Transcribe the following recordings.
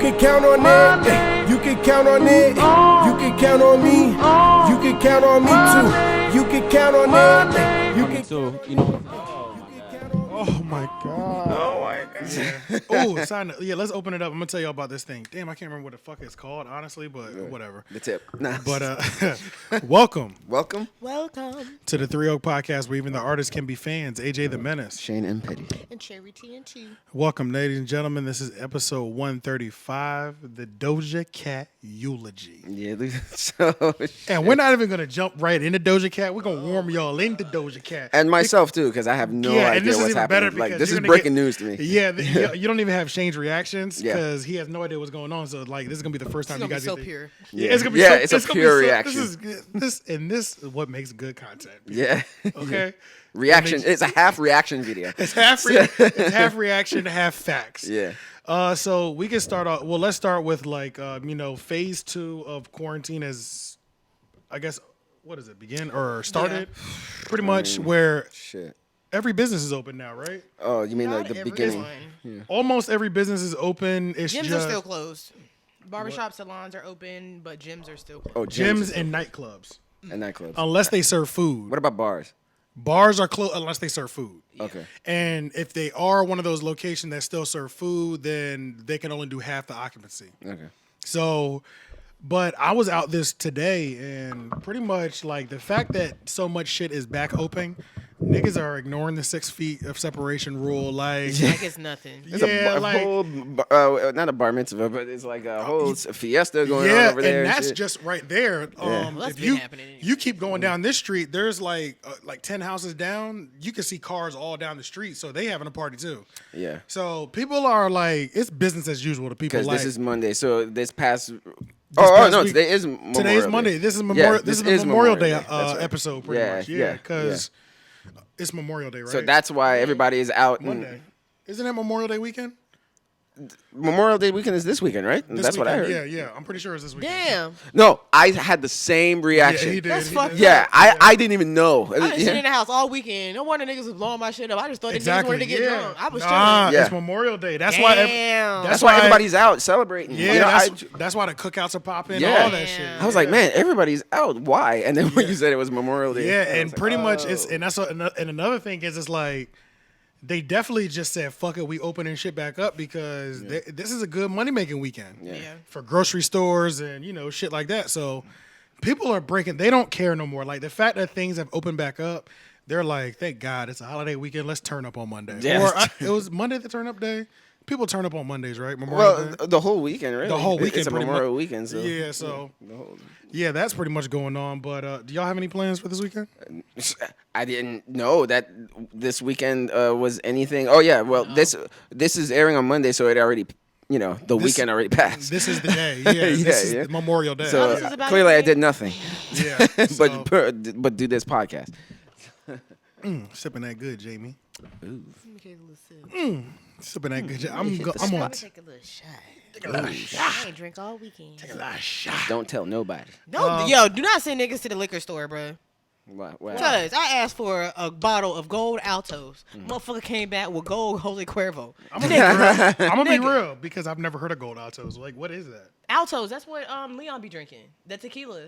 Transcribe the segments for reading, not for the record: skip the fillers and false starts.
can count on it. You can count on it. You can count on me. You can count on me too. You can count on it. You can So, you know. Oh my god. Oh my god. Yeah. Oh, sign up. Yeah, let's open it up. I'm gonna tell you all about this thing. Damn, I can't remember what the fuck it's called, honestly, but whatever. The tip. Nah. But welcome Welcome. to the Three Oak Podcast, where even the artists can be fans. AJ the Menace. Shane and Petty. And Cherry TNT. Welcome, ladies and gentlemen. This is episode 135, the Doja Cat Eulogy. Yeah, so. And we're not even gonna jump right into Doja Cat. We're gonna warm y'all into Doja Cat. And myself too, because I have no and idea this is what's even happening. better Like, because this you're is gonna breaking get- news to me. Yeah, you don't even have Shane's reactions Yeah. because he has no idea what's going on. So like, this is gonna be the first time It's you gonna guys be so get to- pure. Yeah, it's gonna be Yeah, so, it's a gonna be pure so- reaction. This is what makes good content. Yeah. Okay. Reaction. It's a half reaction video. It's half reaction, half facts. Yeah. So we can start off. Well, let's start with like phase 2 of quarantine is, I guess, what is it? Begin or started? Pretty much where Shit. every business is open now, right? Oh, you mean Not like the every beginning? one. Almost every business is open. It's Gyms just are still closed. Barbershop salons are open, but gyms are still closed. Oh, gyms and nightclubs, and nightclubs. unless they serve food. What about bars? Bars are closed unless they serve food. Okay. And if they are one of those locations that still serve food, then they can only do half the occupancy. Okay. So, but I was out this today, and pretty much like the fact that so much shit is back open, niggas are ignoring the 6 feet of separation rule. Like, Like it's nothing. It's yeah, a like, whole, not a bar mitzvah, but it's like a whole fiesta going on yeah, over there. and that's shit. just right there. Well, that's If been you happening anyway. you keep going down this street, there's like 10 houses down. You can see cars all down the street, so they having a party too. Yeah. So people are like, it's business as usual to people. Because Like, this is Monday, so this past. past No, week- today is Memorial today's Day. Monday. This is Yeah, Memorial. this is the Memorial Day That's right. episode, pretty Yeah, much. yeah, Yeah, because it's Memorial Day, right? So that's why everybody is out. Monday. Isn't it Memorial Day weekend? Memorial Day weekend is this weekend, right? This That's what I weekend. heard. Yeah. I'm pretty sure it's this weekend. Damn. No, I had the same Yeah, reaction. he did. That's he fucked did. Yeah, I didn't even know. I been sitting in Yeah. the house all weekend. No wonder niggas was blowing my shit up. I just thought Exactly. niggas wanted to get yeah. drunk. I was nah, chilling. Yeah. it's Memorial Day. That's why. Damn. That's why everybody's out celebrating. Yeah, You know, that's why the cookouts are popping. Yeah. All that shit. Damn. I was like, man, everybody's out. Why? And then when you said it was Memorial Day, Yeah, I and was like, pretty much it's oh. and that's what, and another thing is it's like they definitely just said fuck it, we opening shit back up because this is a good money making weekend Yeah. for grocery stores and shit like that. So people are breaking. They don't care no more. Like the fact that things have opened back up, they're like, thank God it's a holiday weekend. Let's turn up on Monday. Yeah. Or it was Monday the turn up day. People turn up on Mondays, right? Memorial Day. Well, the whole weekend, really. The whole weekend, It's a pretty Memorial much. weekend, so Yeah, so the whole- yeah, that's pretty much going on. But do y'all have any plans for this weekend? I didn't know that this weekend was anything. Oh yeah, well this is airing on Monday, so it already, the weekend already passed. This is the day. Yeah, this is yeah. Memorial Day. So this is about clearly I anything? did nothing, yeah, so, but do this podcast. sipping that good, Jamie. Let me take a little sip. Sipping that good. Let me on. take a little shot. I ain't drink all weekend. Don't tell nobody. No, yo, do not send niggas to the liquor store, bro. What? Cause I asked for a bottle of gold Altos. Motherfucker came back with gold Holy Cuervo. I'm gonna be Nigga. real because I've never heard of Gold Altos. Like, what is that? Altos, that's what Leon be drinking. The tequila.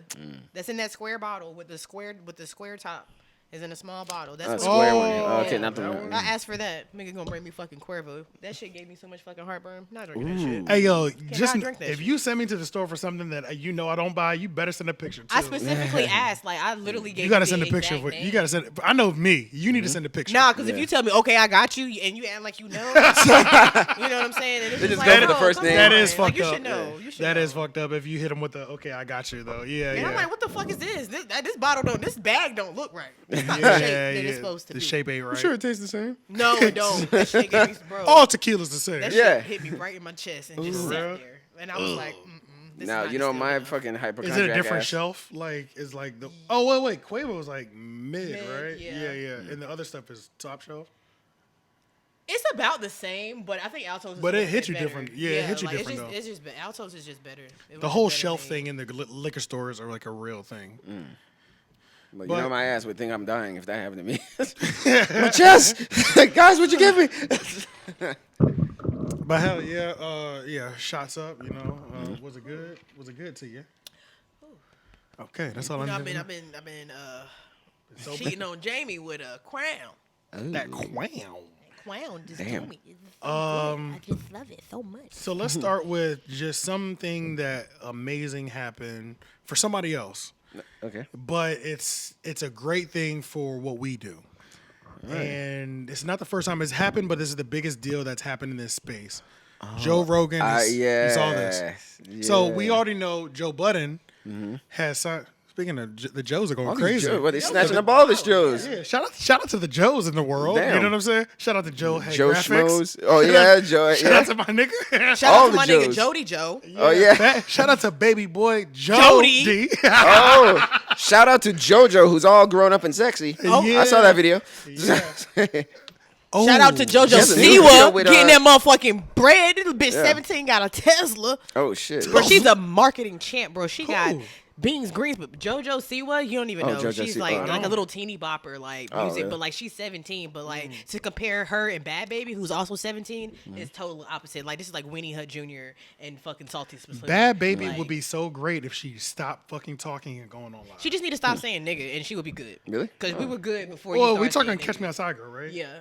That's in that square bottle with the square top. Is in a small bottle. That's A what square one. Oh, Oh, okay, yeah. not the one. I asked for that. Nigga gonna bring me fucking Cuervo. That shit gave me so much fucking heartburn. Not drinking that shit. Hey yo, just drink that if shit. you send me to the store for something that I don't buy, you better send a picture too. I specifically asked. Like I literally gave you gotta the send a picture. exact name. You gotta send. I know me. You need to send a picture. Nah, because if you tell me, okay, I got you, and you act like you know, you know what I'm saying? And it's They just just like, go for the bro, first come name. That on. is Like, fucked you up. should know. You should That know. is fucked up. If you hit them with the okay, I got you though. Yeah, And yeah. I'm like, what the fuck is this? This bottle this bag don't look right. It's not yeah, the shape yeah, that yeah. it's supposed to The be. shape ain't right. Sure, it tastes the same. No, it don't. That shit gave me, bro. All tequila's the same. that Yeah. shit hit me right in my chest and just Ooh. sat Real? there. And I was like, this Now is you not know distilled my enough. fucking hypochondriac. Is it a different ass. shelf? Like, is like the wait, Quavo was like mid, Mid, right? yeah. And the other stuff is top shelf. It's about the same, but I think Altos is But a it little hit bit you better. different. Yeah, it hit you like, different, though. It's just Altos is just better. It The was whole better shelf made. thing in the liquor stores are like a real thing. But But- you know my ass would think I'm dying if that happened to me. My chest, guys, what'd you give me? But hell yeah, shots up. You know, was it good? Was it good to you? Okay, that's all I I've need. been cheating on Jamie with a crown. That crown. Crown just Damn. told me. I just love it so much. So let's start with just something that amazing happened for somebody else. Okay. But it's a great thing for what we do. Right. And it's not the first time it's happened, but this is the biggest deal that's happened in this space. Joe Rogan, you saw this. Yeah. So we already know Joe Budden has signed. Speaking of the Joes are going crazy. Joe, what, they snatching up all the Joes. Yeah, shout out to the Joes in the world. Damn. You know what I'm saying? Shout out to Joe. Hey, Joe Graphics. Schmoes. Oh yeah, Joe. Shout out to my nigga. Shout out All to the my Joes. nigga Jody Joe. Oh yeah. Shout out to baby boy Jody. Oh, shout out to JoJo, who's all grown up and sexy. Oh, Yeah. I saw that video. Oh, Shout out to JoJo Yes, a new video Siwa with, getting that motherfucking bread. Little bitch 17 got a Tesla. Oh shit. Bro, she's a marketing champ, bro. She got Who? beans, greens, but JoJo Siwa, you don't even know. JoJo She's Siwa. like Oh. a little teeny bopper, like Oh, music, really? but like she's 17. But like to compare her and Bad Baby, who's also 17, is total opposite. Like this is like Winnie Hut Jr. and fucking Salty Slim. Bad Baby Like, would be so great if she stopped fucking talking and going on live. She just need to stop saying nigga, and she would be good. Really? Because we were good before. Well, you we started talking saying Catch nigga. Me Outside girl, right? Yeah.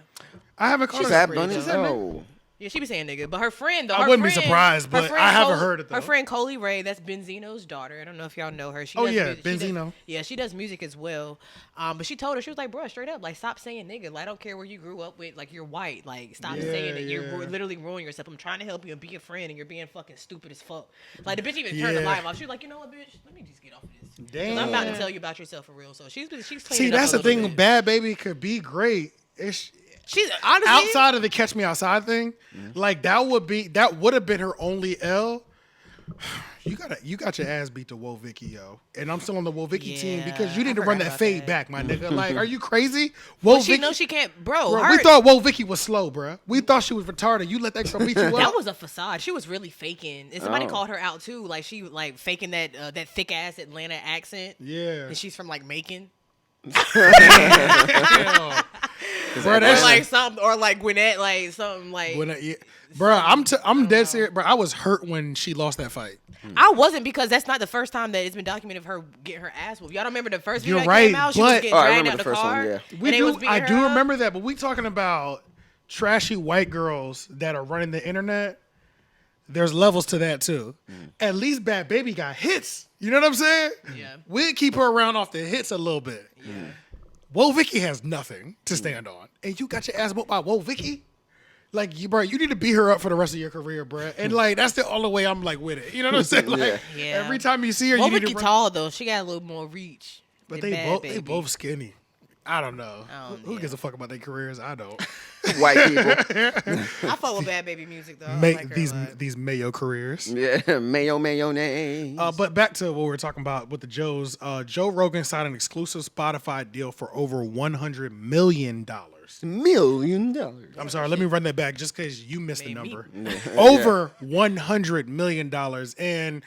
I haven't caught her. Bad pretty Bunny. dope. Oh. Yeah, she be saying nigga, but her friend though. I her wouldn't be friend- surprised, her but friend I haven't Cole- heard it, though. Her friend Coley Ray, that's Benzino's daughter. I don't know if y'all know her. She Oh, does yeah, music- she does- Benzino. Yeah, she does music as well. But she told her, she was like, bro, straight up, like stop saying nigga. Like I don't care where you grew up with, like you're white. Like stop Yeah, saying that. You're yeah. literally ruining yourself. I'm trying to help you and be a friend, and you're being fucking stupid as fuck. Like the bitch even turned the Yeah. live off. She was like, you know what, bitch? Let me just get off of this. 'Cause Damn. I'm about to tell you about yourself for real. So she's See, cleaning up that's a the little thing. bit. Bad Baby could be great. She's honestly Outside of the Catch Me Outside thing, like that would have been her only L. You got your ass beat to Woe Vicky, yo. And I'm still on the Woe Vicky team because you Yeah, need to I run forgot that about fade that. back, my nigga. Like, are you crazy? Woe She Vicky. knows she can't, bro. Bro, her- we thought Woe Vicky was slow, bro. We thought she was retarded. You let that girl beat you up. That was a facade. She was really faking, and somebody Oh. called her out too. Like she like faking that that thick ass Atlanta accent. Yeah. And she's from like Macon, Bro, or that's like something, or like Gwinnett, like something like. bro, I'm dead serious, bro. I was hurt when she lost that fight. I wasn't, because that's not the first time that it's been documented of her getting her ass whooped. Y'all don't remember the first video You're that came right, out? She was but- getting Oh, I dragged remember out the the first one, car. yeah. and they was beating I her do up. remember that, but we talking about trashy white girls that are running the internet. There's levels to that too. At least Bad Baby got hits. You know what I'm saying? Yeah. We'd keep her around off the hits a little bit. Yeah. Woe Vicky has nothing to stand on, and you got your ass whooped by Woe Vicky. Like, you need to beat her up for the rest of your career, bro. And like, that's the only way I'm like with it. You know what I'm saying? Like, Yeah. every time you see her, Well, you need Vicky to run. tall though. She got a little more reach. But than Bad they Baby. both skinny. I don't know. Who yeah. gives a fuck about their careers? I don't. White people. I fuck with Bad Baby music though. I Make like her these a lot. these Mayo careers. Yeah, mayonnaise. But back to what we were talking about with the Joes. Joe Rogan signed an exclusive Spotify deal for over $100 million. $1 million. I'm sorry, let me run that back just because you missed the Made me- number. Over $100 million. And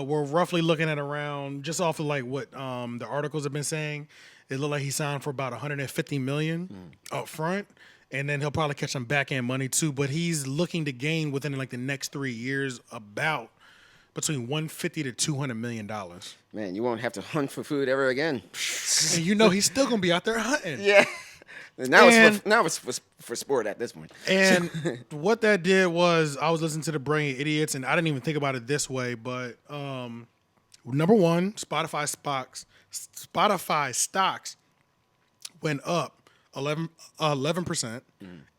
we're roughly looking at around, just off of like what the articles have been saying, it looked like he signed for about $150 million up front. And then he'll probably catch some back end money too. But he's looking to gain within like the next 3 years about between $150 to $200 million. Man, you won't have to hunt for food ever again. And you know he's still gonna be out there hunting. Yeah. Now And- it's for sport at this point. And what that did was, I was listening to the Brilliant Idiots, and I didn't even think about it this way, but number one, Spotify stocks went up 11%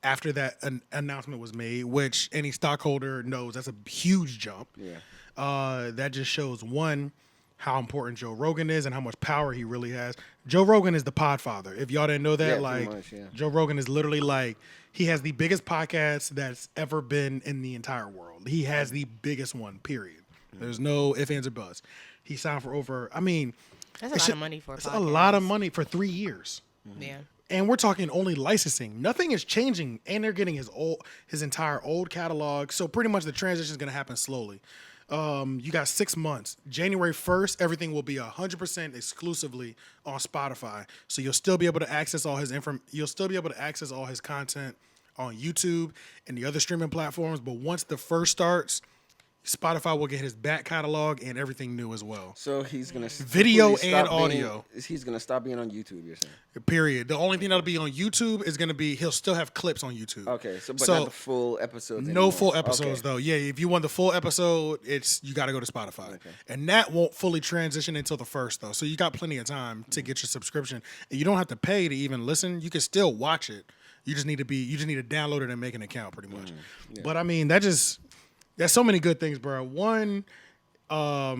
after that announcement was made, which any stockholder knows that's a huge jump. Yeah. That just shows, one, how important Joe Rogan is and how much power he really has. Joe Rogan is the podfather. If y'all didn't know that, Yeah, like pretty much, yeah. Joe Rogan is literally like, he has the biggest podcast that's ever been in the entire world. He has the biggest one, period. There's no ifs, ands, or buts. He signed for over, I mean, That's a lot of money for a it's a podcast. lot of money for 3 years. Yeah. And we're talking only licensing. Nothing is changing, and they're getting his entire old catalog. So pretty much the transition is going to happen slowly. You got 6 months. January 1st, everything will be 100% exclusively on Spotify. So you'll still be able to access all his You'll still be able to access all his content on YouTube and the other streaming platforms. But once the first starts, Spotify will get his back catalog and everything new as well. So he's gonna Video completely and stop audio. He's gonna stop being on YouTube. You're saying? Period. The only thing that'll be on YouTube is gonna be he'll still have clips on YouTube. Okay, but not the full episodes. No anymore. full episodes Okay. though. Yeah, if you want the full episode, you got to go to Spotify, and that won't fully transition until the first though. So you got plenty of time to get your subscription, and you don't have to pay to even listen. You can still watch it. You just need to download it and make an account, pretty much. Yeah. But I mean, there's so many good things, bro. One, I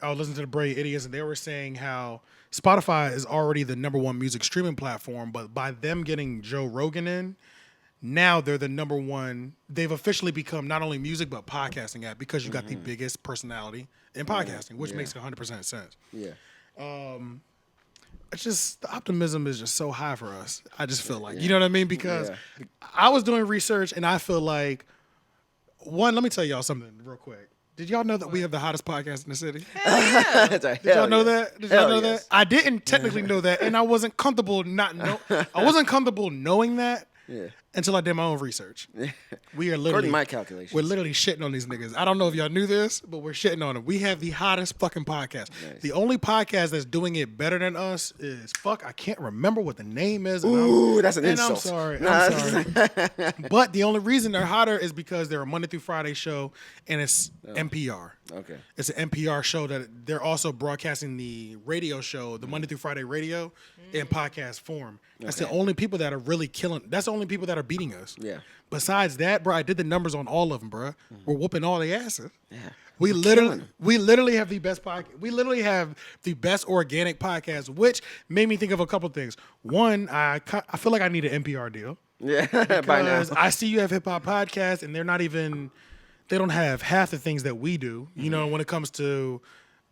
was listening to the Brave Idiots, and they were saying how Spotify is already the #1 music streaming platform, but by them getting Joe Rogan in, now they're the #1. They've officially become not only music but podcasting app because you got the biggest personality in podcasting, which makes 100% sense. Yeah. It's just the optimism is just so high for us. I just feel like, you know what I mean? Because I was doing research and I feel like, one, let me tell y'all something real quick. Did y'all know that we have the hottest podcast in the city? Did y'all know that? Did y'all know that? I didn't technically know that, and I wasn't comfortable knowing that until I did my own research. We are literally, according to my calculations, we're literally shitting on these niggas. I don't know if y'all knew this, but we're shitting on them. We have the hottest fucking podcast. Nice. The only podcast that's doing it better than us is I can't remember what the name is. Ooh, that's an insult. I'm sorry. But the only reason they're hotter is because they're a Monday through Friday show, and it's NPR. Okay. It's an NPR show that they're also broadcasting the radio show, the Monday through Friday radio, in podcast form. That's the only people that are really killing. That's the only people that are beating us. Yeah. Besides that, bro, I did the numbers on all of them, bro. We're whooping all the asses. Yeah. We literally have the best podcast. We literally have the best organic podcast, which made me think of a couple things. One, I feel like I need an NPR deal. Yeah. By now. Because I see you have hip hop podcasts, and they don't have half the things that we do. You know, when it comes to,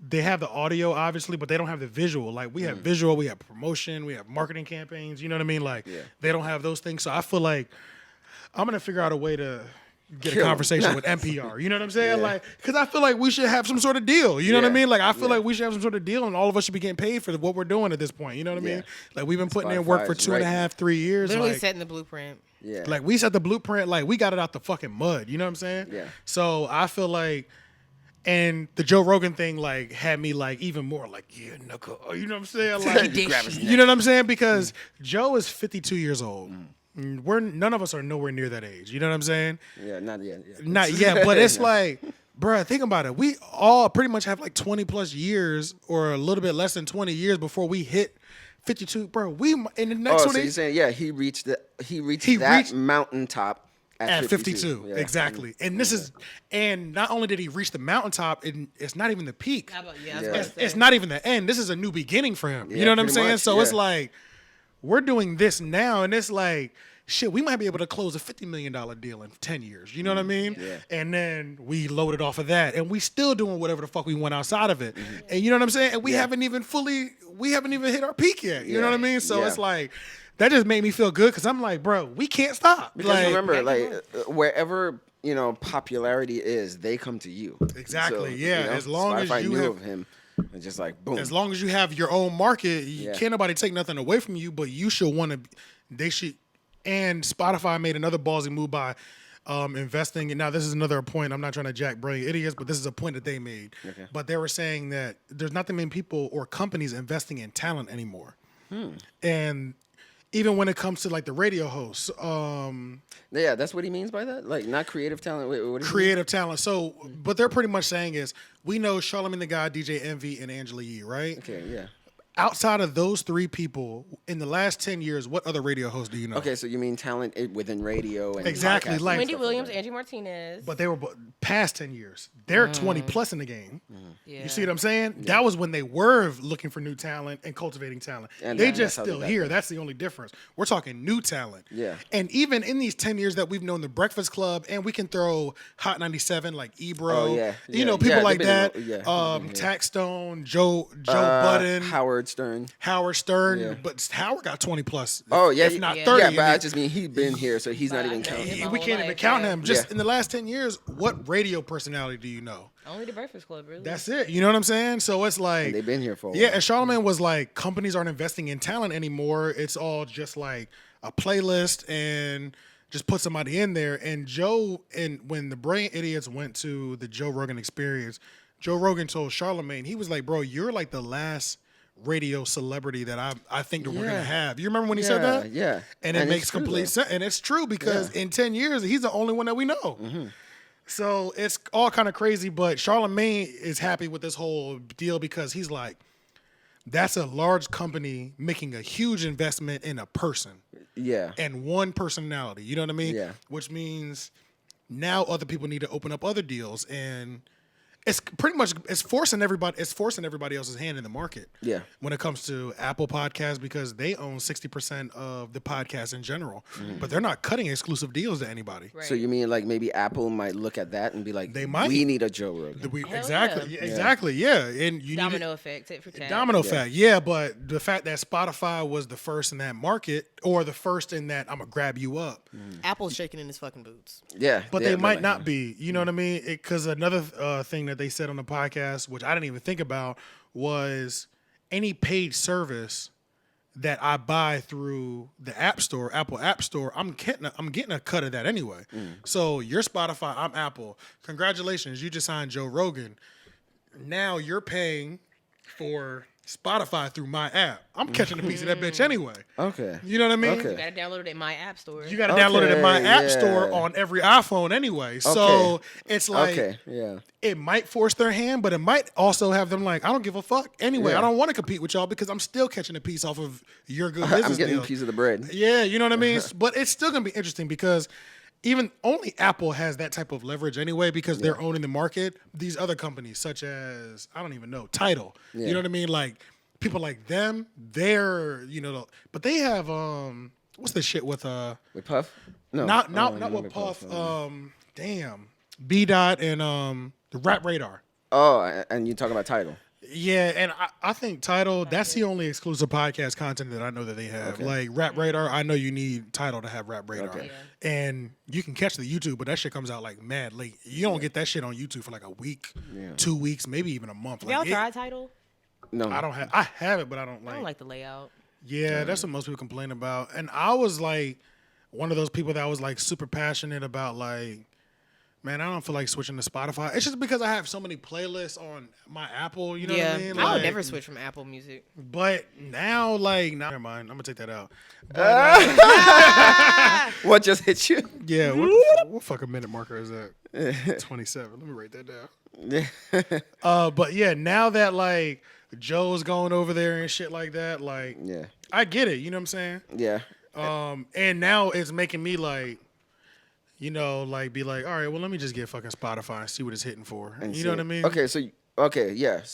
they have the audio obviously, but they don't have the visual. Like we have visual, we have promotion, we have marketing campaigns. You know what I mean? Like they don't have those things. So I feel like I'm gonna figure out a way to get a conversation with NPR. You know what I'm saying? Like, because I feel like we should have some sort of deal. You know what I mean? Like, I feel like we should have some sort of deal, and all of us should be getting paid for what we're doing at this point. You know what I mean? Like, we've been putting in work for 2.5, 3 years. Literally like, setting the blueprint. Yeah. Like, we set the blueprint. Like, we got it out the fucking mud. You know what I'm saying? Yeah. So I feel like, and the Joe Rogan thing, like, had me, like, even more, like, yeah, knuckle. You know what I'm saying? Like, you know what I'm saying? Because Joe is 52 years old. None of us are nowhere near that age. You know what I'm saying? Yeah, not yet. Yeah. Not yet, but it's like, bruh, think about it. We all pretty much have like 20 plus years, or a little bit less than 20 years before we hit 52. Bro, we in the next 20. So you're saying, he reached that mountaintop at 52. Yeah. Exactly. And this is, and not only did he reach the mountaintop, it's not even the peak. It's not even the end. This is a new beginning for him. You know what I'm saying? So it's like, we're doing this now, and it's like, shit, we might be able to close a $50 million deal in 10 years. You know what I mean? Yeah. And then we loaded off of that, and we still doing whatever the fuck we want outside of it. And you know what I'm saying? And we haven't even hit our peak yet. You know what I mean? So it's like, that just made me feel good, because I'm like, bro, we can't stop. Because like, remember, like, wherever, popularity is, they come to you. Exactly, so, as long Spotify as you knew have... of him. And just like boom. As long as you have your own market, can't nobody take nothing away from you. But you should want to. They should. And Spotify made another ballsy move by investing. And now this is another point. I'm not trying to jack brilliant idiots, but this is a point that they made. Okay. But they were saying that there's not that many people or companies investing in talent anymore. And even when it comes to like the radio hosts, that's what he means by that. Like not creative talent. Wait, what creative talent. So, but they're pretty much saying is, we know Charlamagne the God, DJ Envy, and Angela Yee, right? Okay, yeah. Outside of those three people, in the last 10 years, what other radio hosts do you know? Okay, so you mean talent within radio and exactly, like Wendy Williams, Angie Martinez. But they were past 10 years. They're 20 plus in the game. Yeah. You see what I'm saying? Yeah. That was when they were looking for new talent and cultivating talent. And they just still here. That's the only difference. We're talking new talent. Yeah. And even in these 10 years that we've known the Breakfast Club, and we can throw Hot 97 like Ebro, people like that. Tax Stone, Joe Budden, Howard Stern. But Howard got 20 plus. If not 30. Yeah, but I just mean he's been here, so he's not even counting. We can't even count him. Just in the last 10 years, what radio personality do you know? Only the Breakfast Club, really. That's it. You know what I'm saying? So it's like... And they've been here for a while. Yeah, and Charlamagne was like, companies aren't investing in talent anymore. It's all just like a playlist and just put somebody in there. And when the Brilliant Idiots went to the Joe Rogan Experience, Joe Rogan told Charlemagne, he was like, bro, you're like the last radio celebrity that I think that we're gonna have. You remember when he said that? Yeah. And it makes complete sense. And it's true because in 10 years, he's the only one that we know. Mm-hmm. So it's all kind of crazy, but Charlemagne is happy with this whole deal because he's like, that's a large company making a huge investment in a person. Yeah. And one personality. You know what I mean? Yeah. Which means now other people need to open up other deals, and it's pretty much forcing everybody else's hand in the market. Yeah. When it comes to Apple Podcasts, because they own 60% of the podcast in general, but they're not cutting exclusive deals to anybody. Right. So you mean like maybe Apple might look at that and be like, They might. we need a Joe Rogan. Exactly. yeah. Exactly. Yeah. And you Domino effect, tit for tat. Domino effect, yeah, but the fact that Spotify was the first in that market, or the first in that I'm gonna grab you up, Apple's shaking in his fucking boots. Yeah. but yeah, they might like- not be. You know what I mean? Because another thing that they said on the podcast, which I didn't even think about, was any paid service that I buy through the App Store, Apple App Store, I'm getting a cut of that anyway. So you're Spotify, I'm Apple. Congratulations, you just signed Joe Rogan. Now you're paying for Spotify through my app. I'm catching a piece of that bitch anyway. Okay. You know what I mean? Okay. You gotta download it in my app store. You got to download it in my Okay, app yeah. store on every iPhone anyway. So it's like, Okay. Yeah. it might force their hand, but it might also have them like, I don't give a fuck. Anyway, Yeah. I don't want to compete with y'all because I'm still catching a piece off of your good business I'm getting deal. a piece of the bread. Yeah, you know what I mean? But it's still going to be interesting because even only Apple has that type of leverage anyway because they're owning the market. These other companies, such as, I don't even know, Tidal. Yeah. You know what I mean? Like, people like them, they're, but they have, what's the shit with, With Puff? No. not remember with Puff, damn, B Dot and the Rap Radar. Oh, and you talking about Tidal? Yeah, and I think Tidal, that's the only exclusive podcast content that I know that they have. Okay. Like Rap Radar, I know you need Tidal to have Rap Radar. Okay. Yeah. And you can catch the YouTube, but that shit comes out like mad late. You don't get that shit on YouTube for like a week, 2 weeks, maybe even a month. Y'all Like, tried Tidal? No. I have it, but I don't I don't like the layout. Yeah, that's what most people complain about. And I was like one of those people that was like super passionate about like, man, I don't feel like switching to Spotify. It's just because I have so many playlists on my Apple, you know what I mean? I would Like, never switch from Apple Music. But now, never mind. I'm gonna take that out. What just hit you? Yeah, what fucking minute marker is that? 27. Let me write that down. But yeah, now that like Joe's going over there and shit like that, like Yeah. I get it. You know what I'm saying? Yeah. And now it's making me like, like be like, all right, well, let me just get fucking Spotify and see what it's hitting for. And You know see- what I mean? Okay, so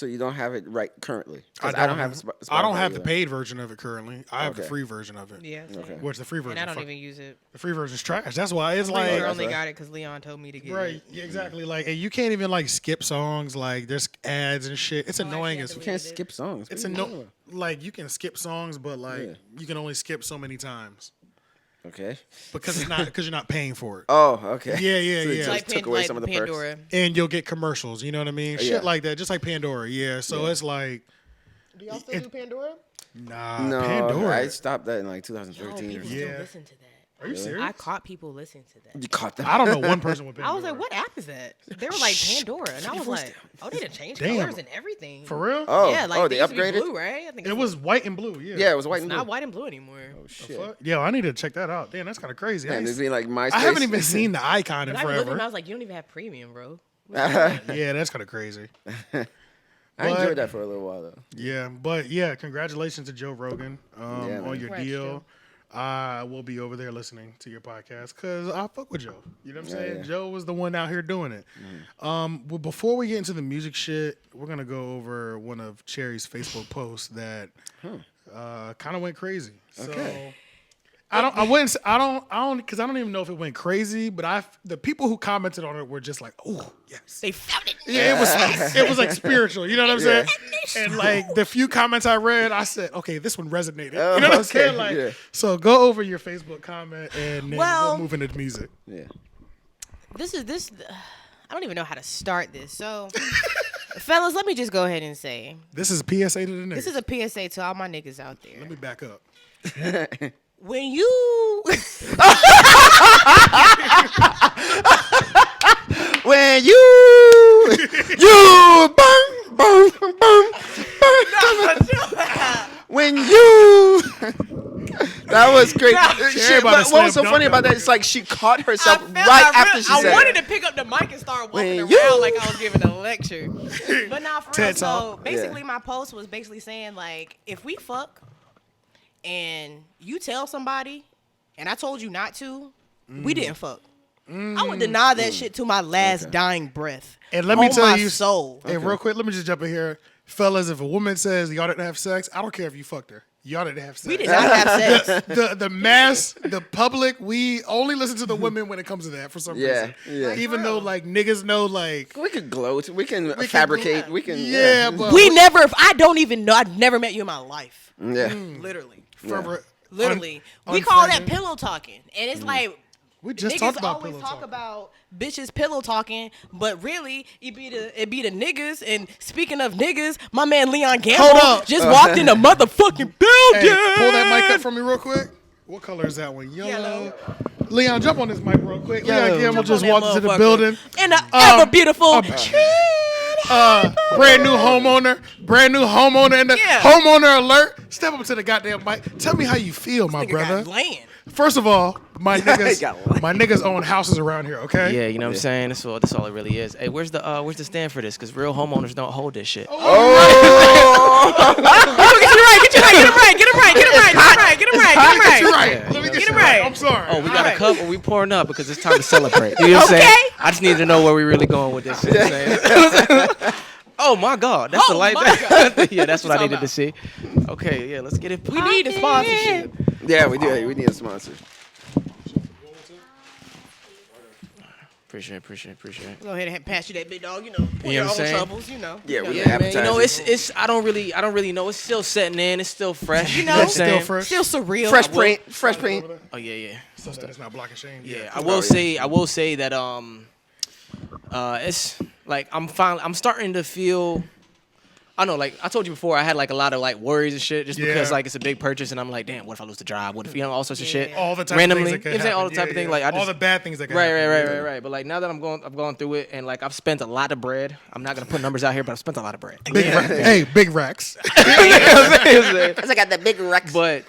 you don't have it right currently. 'Cause I don't have Spotify I don't have the either. paid version of it currently. I have the Okay. free version of it. Yeah. same. Okay. Which the free version? And I don't even use it. The free version's trash. That's why it's I like that's only right. got it because Leon told me to get right, it. yeah, exactly. Like, and you can't even like skip songs. Like, there's ads and shit. It's annoying actually as have You to can't Deleted it. skip songs. it's What are you annoying. Like, you can skip songs, but like Yeah. you can only skip so many times doing? Okay. because you're not paying for it. Oh, okay. Yeah, yeah, So it yeah. just Like, took away like some of the Pandora. perks. And you'll get commercials. You know what I mean? Yeah. Shit like that, just like Pandora. Yeah. So Yeah. it's like, Do y'all still do Pandora? nah, No, Pandora. I stopped that in like Yo, 2013 or people something. Yeah. still listen to that. Are you serious? I caught people listening to that. You caught that? I don't know one person with Pandora. I was like, what app is that? They were like Pandora. And I was like, oh, they done changed Damn. colors and everything. For real? Oh, Yeah, like they used to be upgraded? blue, right? I think It was white and blue. Yeah. Yeah, it was white and not blue. white and blue anymore. Oh, shit. Fuck. Yeah, I need to check that out. Damn, that's kind of crazy. Man, there's been like MySpace. I haven't even seen the icon in But I looked at him, I forever. was like, you don't even have premium, bro. Yeah, that's kind of crazy. I But- enjoyed that for a little while though. Yeah, but yeah, congratulations to Joe Rogan Yeah, on man. your Congrats, deal. Joe. I will be over there listening to your podcast because I fuck with Joe. You know what I'm saying? yeah. Joe was the one out here doing it. Well, before we get into the music shit, we're gonna go over one of Cherry's Facebook posts that kind of went crazy. So Okay. I don't, because I don't even know if it went crazy, but the people who commented on it were just like, oh yes. They found it. Yeah, it was like spiritual. You know what I'm Yeah. saying? And like the few comments I read, I said, okay, this one resonated. Oh, you know what I'm okay, saying? Like, yeah. so go over your Facebook comment and then Well- we'll move into the music. Yeah. This. I don't even know how to start this. So, fellas, let me just go ahead and say, This is a PSA to the niggas. this is a PSA to all my niggas out there. Let me back up. When you When you burn. When you. That was great. What was so funny about that? It's like she caught herself right after she said it. I wanted to pick up the mic and start walking around like I was giving a lecture. But not for real. So basically, my post was basically saying, like, if we fuck and you tell somebody and I told you not to, we didn't fuck. I would deny that shit to my last dying breath. And let me tell you, soul. Hey, real quick, let me just jump in here. Fellas, if a woman says y'all didn't have sex, I don't care if you fucked her. Y'all didn't have sex. We did not have sex. The mass, the public, we only listen to the women when it comes to that for some reason. Yeah. Even though like niggas know like we can gloat, we can fabricate, we can. Yeah, but we never. I don't even know. I've never met you in my life. Yeah. Literally. Literally. We call that pillow talking, and it's like. We just niggas talked about always pillow talk talking. about bitches pillow talking, but really it be the niggas. And speaking of niggas, my man Leon Gamble just walked in the motherfucking building. Hey, pull that mic up for me real quick. What color is that one? Yellow. Leon, jump on this mic real quick. Leon Gamble just walked into the building. And the ever beautiful brand new homeowner and the homeowner alert. Step up to the goddamn mic. Tell me how you feel, my brother. First of all, my niggas own houses around here, okay? Yeah, you know what I'm saying? That's all it really is. Hey, where's the stand for this? Because real homeowners don't hold this shit. Get him right. Let me get you right. I'm sorry. Oh, we got a cup or we pouring up because it's time to celebrate. You know what I'm saying? I just need to know where we're really going with this. You know what I'm saying? Oh my God, that's the light. Yeah, that's what I needed to see. Okay, yeah, let's get it. We need a sponsorship. Yeah, we do. We need a sponsor. Appreciate it. Go ahead and pass you that big dog. You know, pull your own troubles. You know. Yeah, we man. You know, it's. I don't really know. It's still setting in. It's still fresh. You know, what I'm saying? still surreal. Fresh paint. Oh yeah. So that's not blocking Shane. Yeah, I will say that it's like I'm starting to feel. I know, like I told you before, I had like a lot of like worries and shit just because like it's a big purchase and I'm like, damn, what if I lose the job? What if all sorts of shit? All the type randomly, of things that all the type of thing. Like I just, all the bad things that can happen. Right. But like now that I've gone through it and like I've spent a lot of bread. I'm not gonna put numbers out here, but I've spent a lot of bread. Big racks. I got the big Rex. But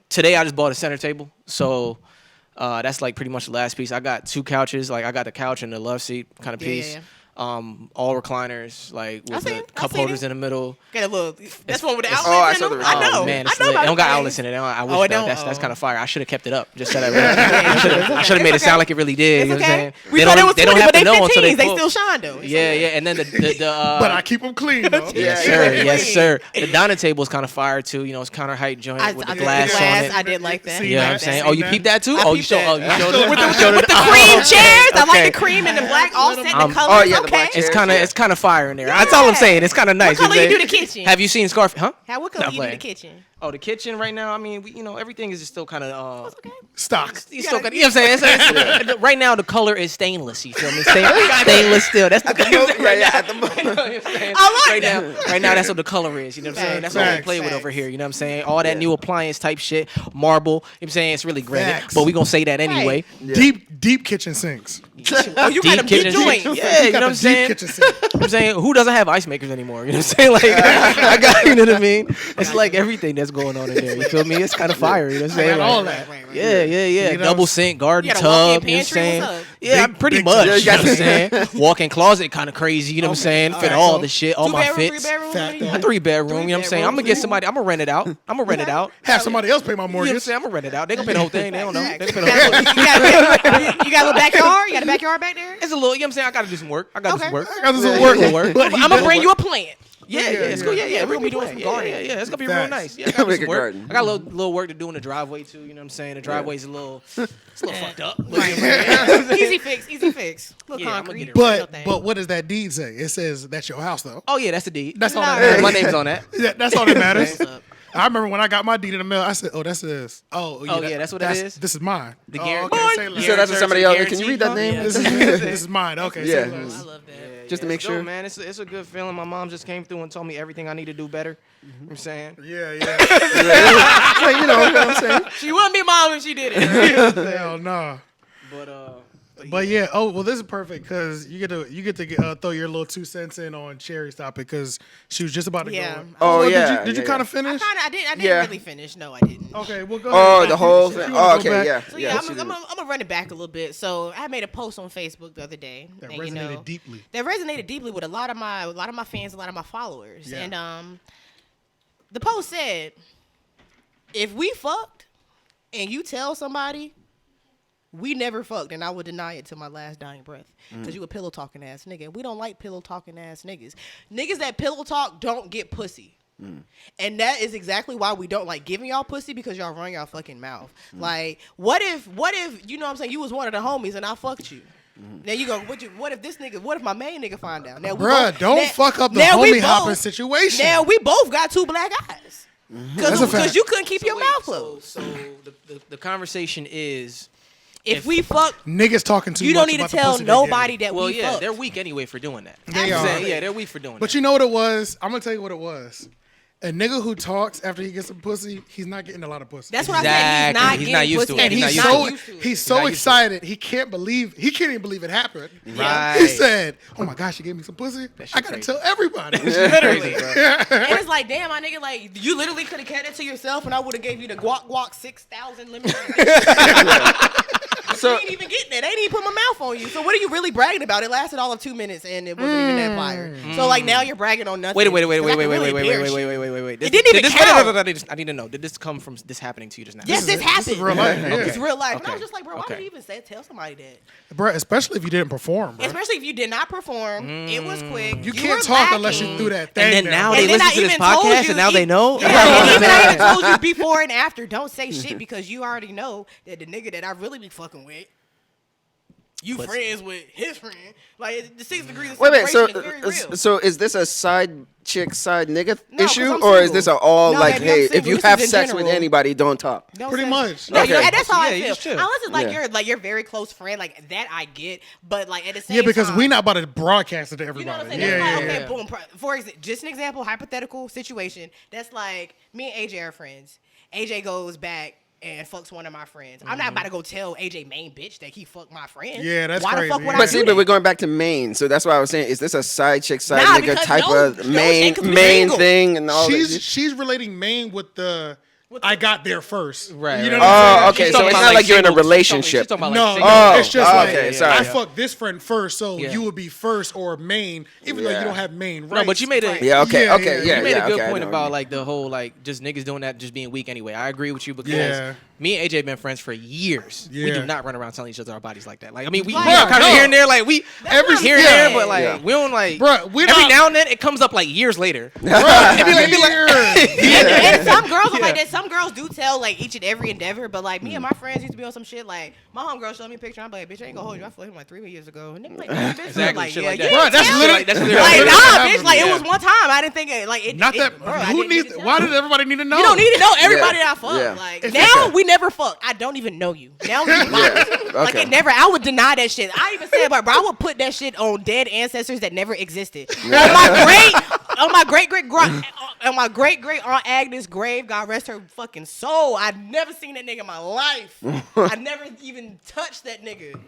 today I just bought a center table, so. That's like pretty much the last piece. I got 2 couches. Like I got the couch and the love seat kind of piece. Yeah. All recliners, like with the cup holders in the middle. Got a little. That's one with the outlets. Oh, I in saw them? the I know. Oh man, it's I know lit. It don't got about outlets in it. I wish it don't? that's kind of fire. I should have kept it up. Just so that I should have made it sound like it really did. You know what I'm saying? We thought it was 20, but they 15s. They pull. still shine though. Yeah. And then the but I keep them clean though. Yes, sir. The dining table is kind of fire too. You know, it's counter height joint with the glass on it. I did like that. You know what I'm saying? Oh, you peeped that too? Oh, you showed it with the cream chairs. I like the cream and the black offset. The colors. Oh yeah, the black chairs. It's kind of fire in there. That's all I'm saying. It's kind of nice. What color you do the kitchen? Have you seen Scarface? Huh? What color you do the kitchen? Oh, the kitchen right now. I mean, everything is just still kind of stock. You know what I'm saying? Right now, the color is stainless. You feel me? Stainless steel. That's the color. At the moment. Right now, that's what the color is. You know what I'm saying? That's what we play with over here. You know what I'm saying? All that new appliance type shit, marble. You know what I'm saying? It's really granite, but we gonna say that anyway. Deep kitchen sinks. Oh, you got a deep joint. Yeah, you know what I'm saying? Kitchen sink. I'm saying, who doesn't have ice makers anymore? You know what I'm saying? Like, I got, you know what I mean? It's like everything that's going on in there. You feel me? It's kind of fire. You know what I'm saying? All that. Yeah. You know, double sink, garden you got a tub. walk-in You know what I'm saying? pantry? Yeah, pretty big much. tub. You know what I'm saying? Walk-in closet, kind of crazy. You know what I'm saying? Fit all the shit, all my 2-bedroom, fits. 3-bedroom. A 3-bedroom. You know what I'm saying? I'm gonna get somebody. I'm gonna rent it out. Have somebody else pay my You know what I'm mortgage. saying? I'm gonna rent it out. They gonna pay the whole thing. They don't know. They gonna pay the whole thing. You got a little backyard? You got a backyard back there? It's a little. You know what I'm saying? I gotta do some work. I gotta do some work. I got some work. But I'm gonna bring you a plant. Yeah, it's cool. Yeah, we're gonna be doing some some gardening. gardening. Yeah, it's gonna be real Facts. nice. Yeah, I got Make some a work. garden. I got a little work to do in the driveway too. You know what I'm saying? The driveway's a little fucked up. Easy fix. Little Yeah, I'm gonna concrete. get it But what does that deed say? It says that's your house though. Oh yeah, that's the deed. That's all that Yeah, matters. my name's on that. Yeah, that's all that matters. I remember when I got my deed in the mail, I said, "Oh, that's this. Oh, yeah, that's what it is? This is mine." The oh, guarantee. okay, say You less. said that's what somebody else. Can you read that Guarantee name? fund? This is mine. Okay, Yeah. say less. I love that. Just to make it's sure. dope, man. It's a good feeling. My mom just came through and told me everything I need to do better. You know what I'm saying? Yeah. Like, you know what I'm saying? She wouldn't be mom if she did it. Hell no. But yeah, this is perfect because you get to throw your little 2 cents in on Cherry's topic because she was just about to Yeah. go. Oh, yeah. Did you kind of finish? I didn't Yeah. really finish. No, I didn't. Okay, well go Oh, ahead. the whole If thing. you wanna Oh, go okay, back, yeah. So yeah, yeah. I'm gonna run it back a little bit. So I made a post on Facebook the other day That and, resonated deeply. That resonated deeply with a lot of my fans, a lot of my followers. Yeah. And the post said, if we fucked and you tell somebody we never fucked, and I would deny it to my last dying breath. Because you a pillow talking ass nigga. We don't like pillow talking ass niggas. Niggas that pillow talk don't get pussy. And that is exactly why we don't like giving y'all pussy, because y'all run y'all fucking mouth. Like, what if, you know what I'm saying, you was one of the homies and I fucked you. Now you go, what if my main nigga find out? Now, Don't fuck up the homie hopping situation. Now we both got 2 black eyes. Because you couldn't keep your mouth closed. So the conversation is, if we fuck, Niggas talking too much. you don't need to about the tell pussy they nobody getting. that we fucked. they're weak anyway for doing that. They I'm are. saying, yeah, they're weak for doing that. But you know what it was? I'm gonna tell you what it was. A nigga who talks after he gets some pussy, he's not getting a lot of pussy. That's what I said. He's not used to getting it. pussy. And he's so Not used to excited he can't even believe it happened. Right. He said, "Oh my gosh, she gave me some pussy. I gotta crazy. tell everybody." Literally. And it's like, damn, my nigga, like, you literally could have kept it to yourself and I would have gave you the guac 6,000 limit. So You ain't even getting it. They didn't even put my mouth on you. So what are you really bragging about? It lasted all of 2 minutes and it wasn't even that fire. So like now you're bragging on nothing. Wait. It didn't even count. I need to know. Did this come from this happening to you just now? Yes, this happened. This is real life. Yeah. It's real life. And I Okay. was just like, bro, why Okay. would you even tell somebody that? Bro, especially if you didn't perform, bro. Especially if you did not perform. It was quick. You were can't talk lacking. unless you threw that thing. And then down. now And they then listen I to this even told podcast you, and now they know. Yeah, and even I even told you before and after, don't say shit because you already know that the nigga that I really be fucking with, you friends with his friend. Like the 6 degrees of wait. separation is very real. So is this a side chick, side nigga No, 'cause issue, I'm or is single. this a all No, like, baby, I'm hey, if single. you This have is in sex with general. anybody, don't talk? Don't Pretty say- much. No, Okay. and that's how Yeah, I you feel. just chill. Unless it's Yeah. like you're very close friend, like that I get. But like at the same Yeah, because time, we not about to broadcast it to You know everybody. what I'm saying? Yeah, That's like, yeah, okay, boom. For example, just an example, hypothetical situation. That's like me and AJ are friends. AJ goes back and fucks one of my friends. I'm not about to go tell AJ main bitch that he fucked my friend. Yeah, that's Why crazy, the fuck would yeah. I But do see, that? but we're going back to main, so that's why I was saying, is this a side chick, side Nah, nigga because type no, of main shit, 'cause we main single. thing and all that? She's relating Maine with the I got there first. Right, You know right. what I'm saying? Oh, okay. She's So talking it's about not like you're in a single- relationship. she's talking about No, like no, single- it's just oh, like okay, sorry. I fucked this friend first, so Yeah. you would be first or main, even though you don't have main rights. No, but you made a Yeah. Okay. Yeah, Okay. yeah, Yeah. you made yeah, a good okay, I point know what you about mean. like the whole like just niggas doing that just being weak anyway. I agree with you because Yeah. me and AJ have been friends for years. We Yeah. do not run around telling each other our bodies like that. Like I mean, we Right. kind of No. here and there, like we Every- here and yeah. there, but like Yeah. we don't like. Bruh, we every not- now and then it comes up like years later. Bruh, And some girls are like that. Some girls do tell like each and every endeavor, but like me and my friends used to be on some shit. Like my homegirl showed me a picture. I'm like, bitch, I ain't gonna hold you. I fucked him like 3 years ago. And they be like, bitch, Exactly, like, shit yeah, like you that. didn't Bruh, that's tell me. literally- That's that's literally- Like, literally nah, happened. bitch. Like Yeah. it was one time. I didn't think it. Like it. Not that. Bro, I Who didn't needs? need to tell Why you. did everybody need to know? You don't need to know everybody that I fuck. Yeah. Like It's now okay. we never fuck. I don't even know you. Now we lie. Like okay. it never. I would deny that shit. I even said, bro, I would put that shit on dead ancestors that never existed. On my great great aunt Agnes' grave, God rest her fucking soul. I'd never seen that nigga in my life. I never even touched that nigga.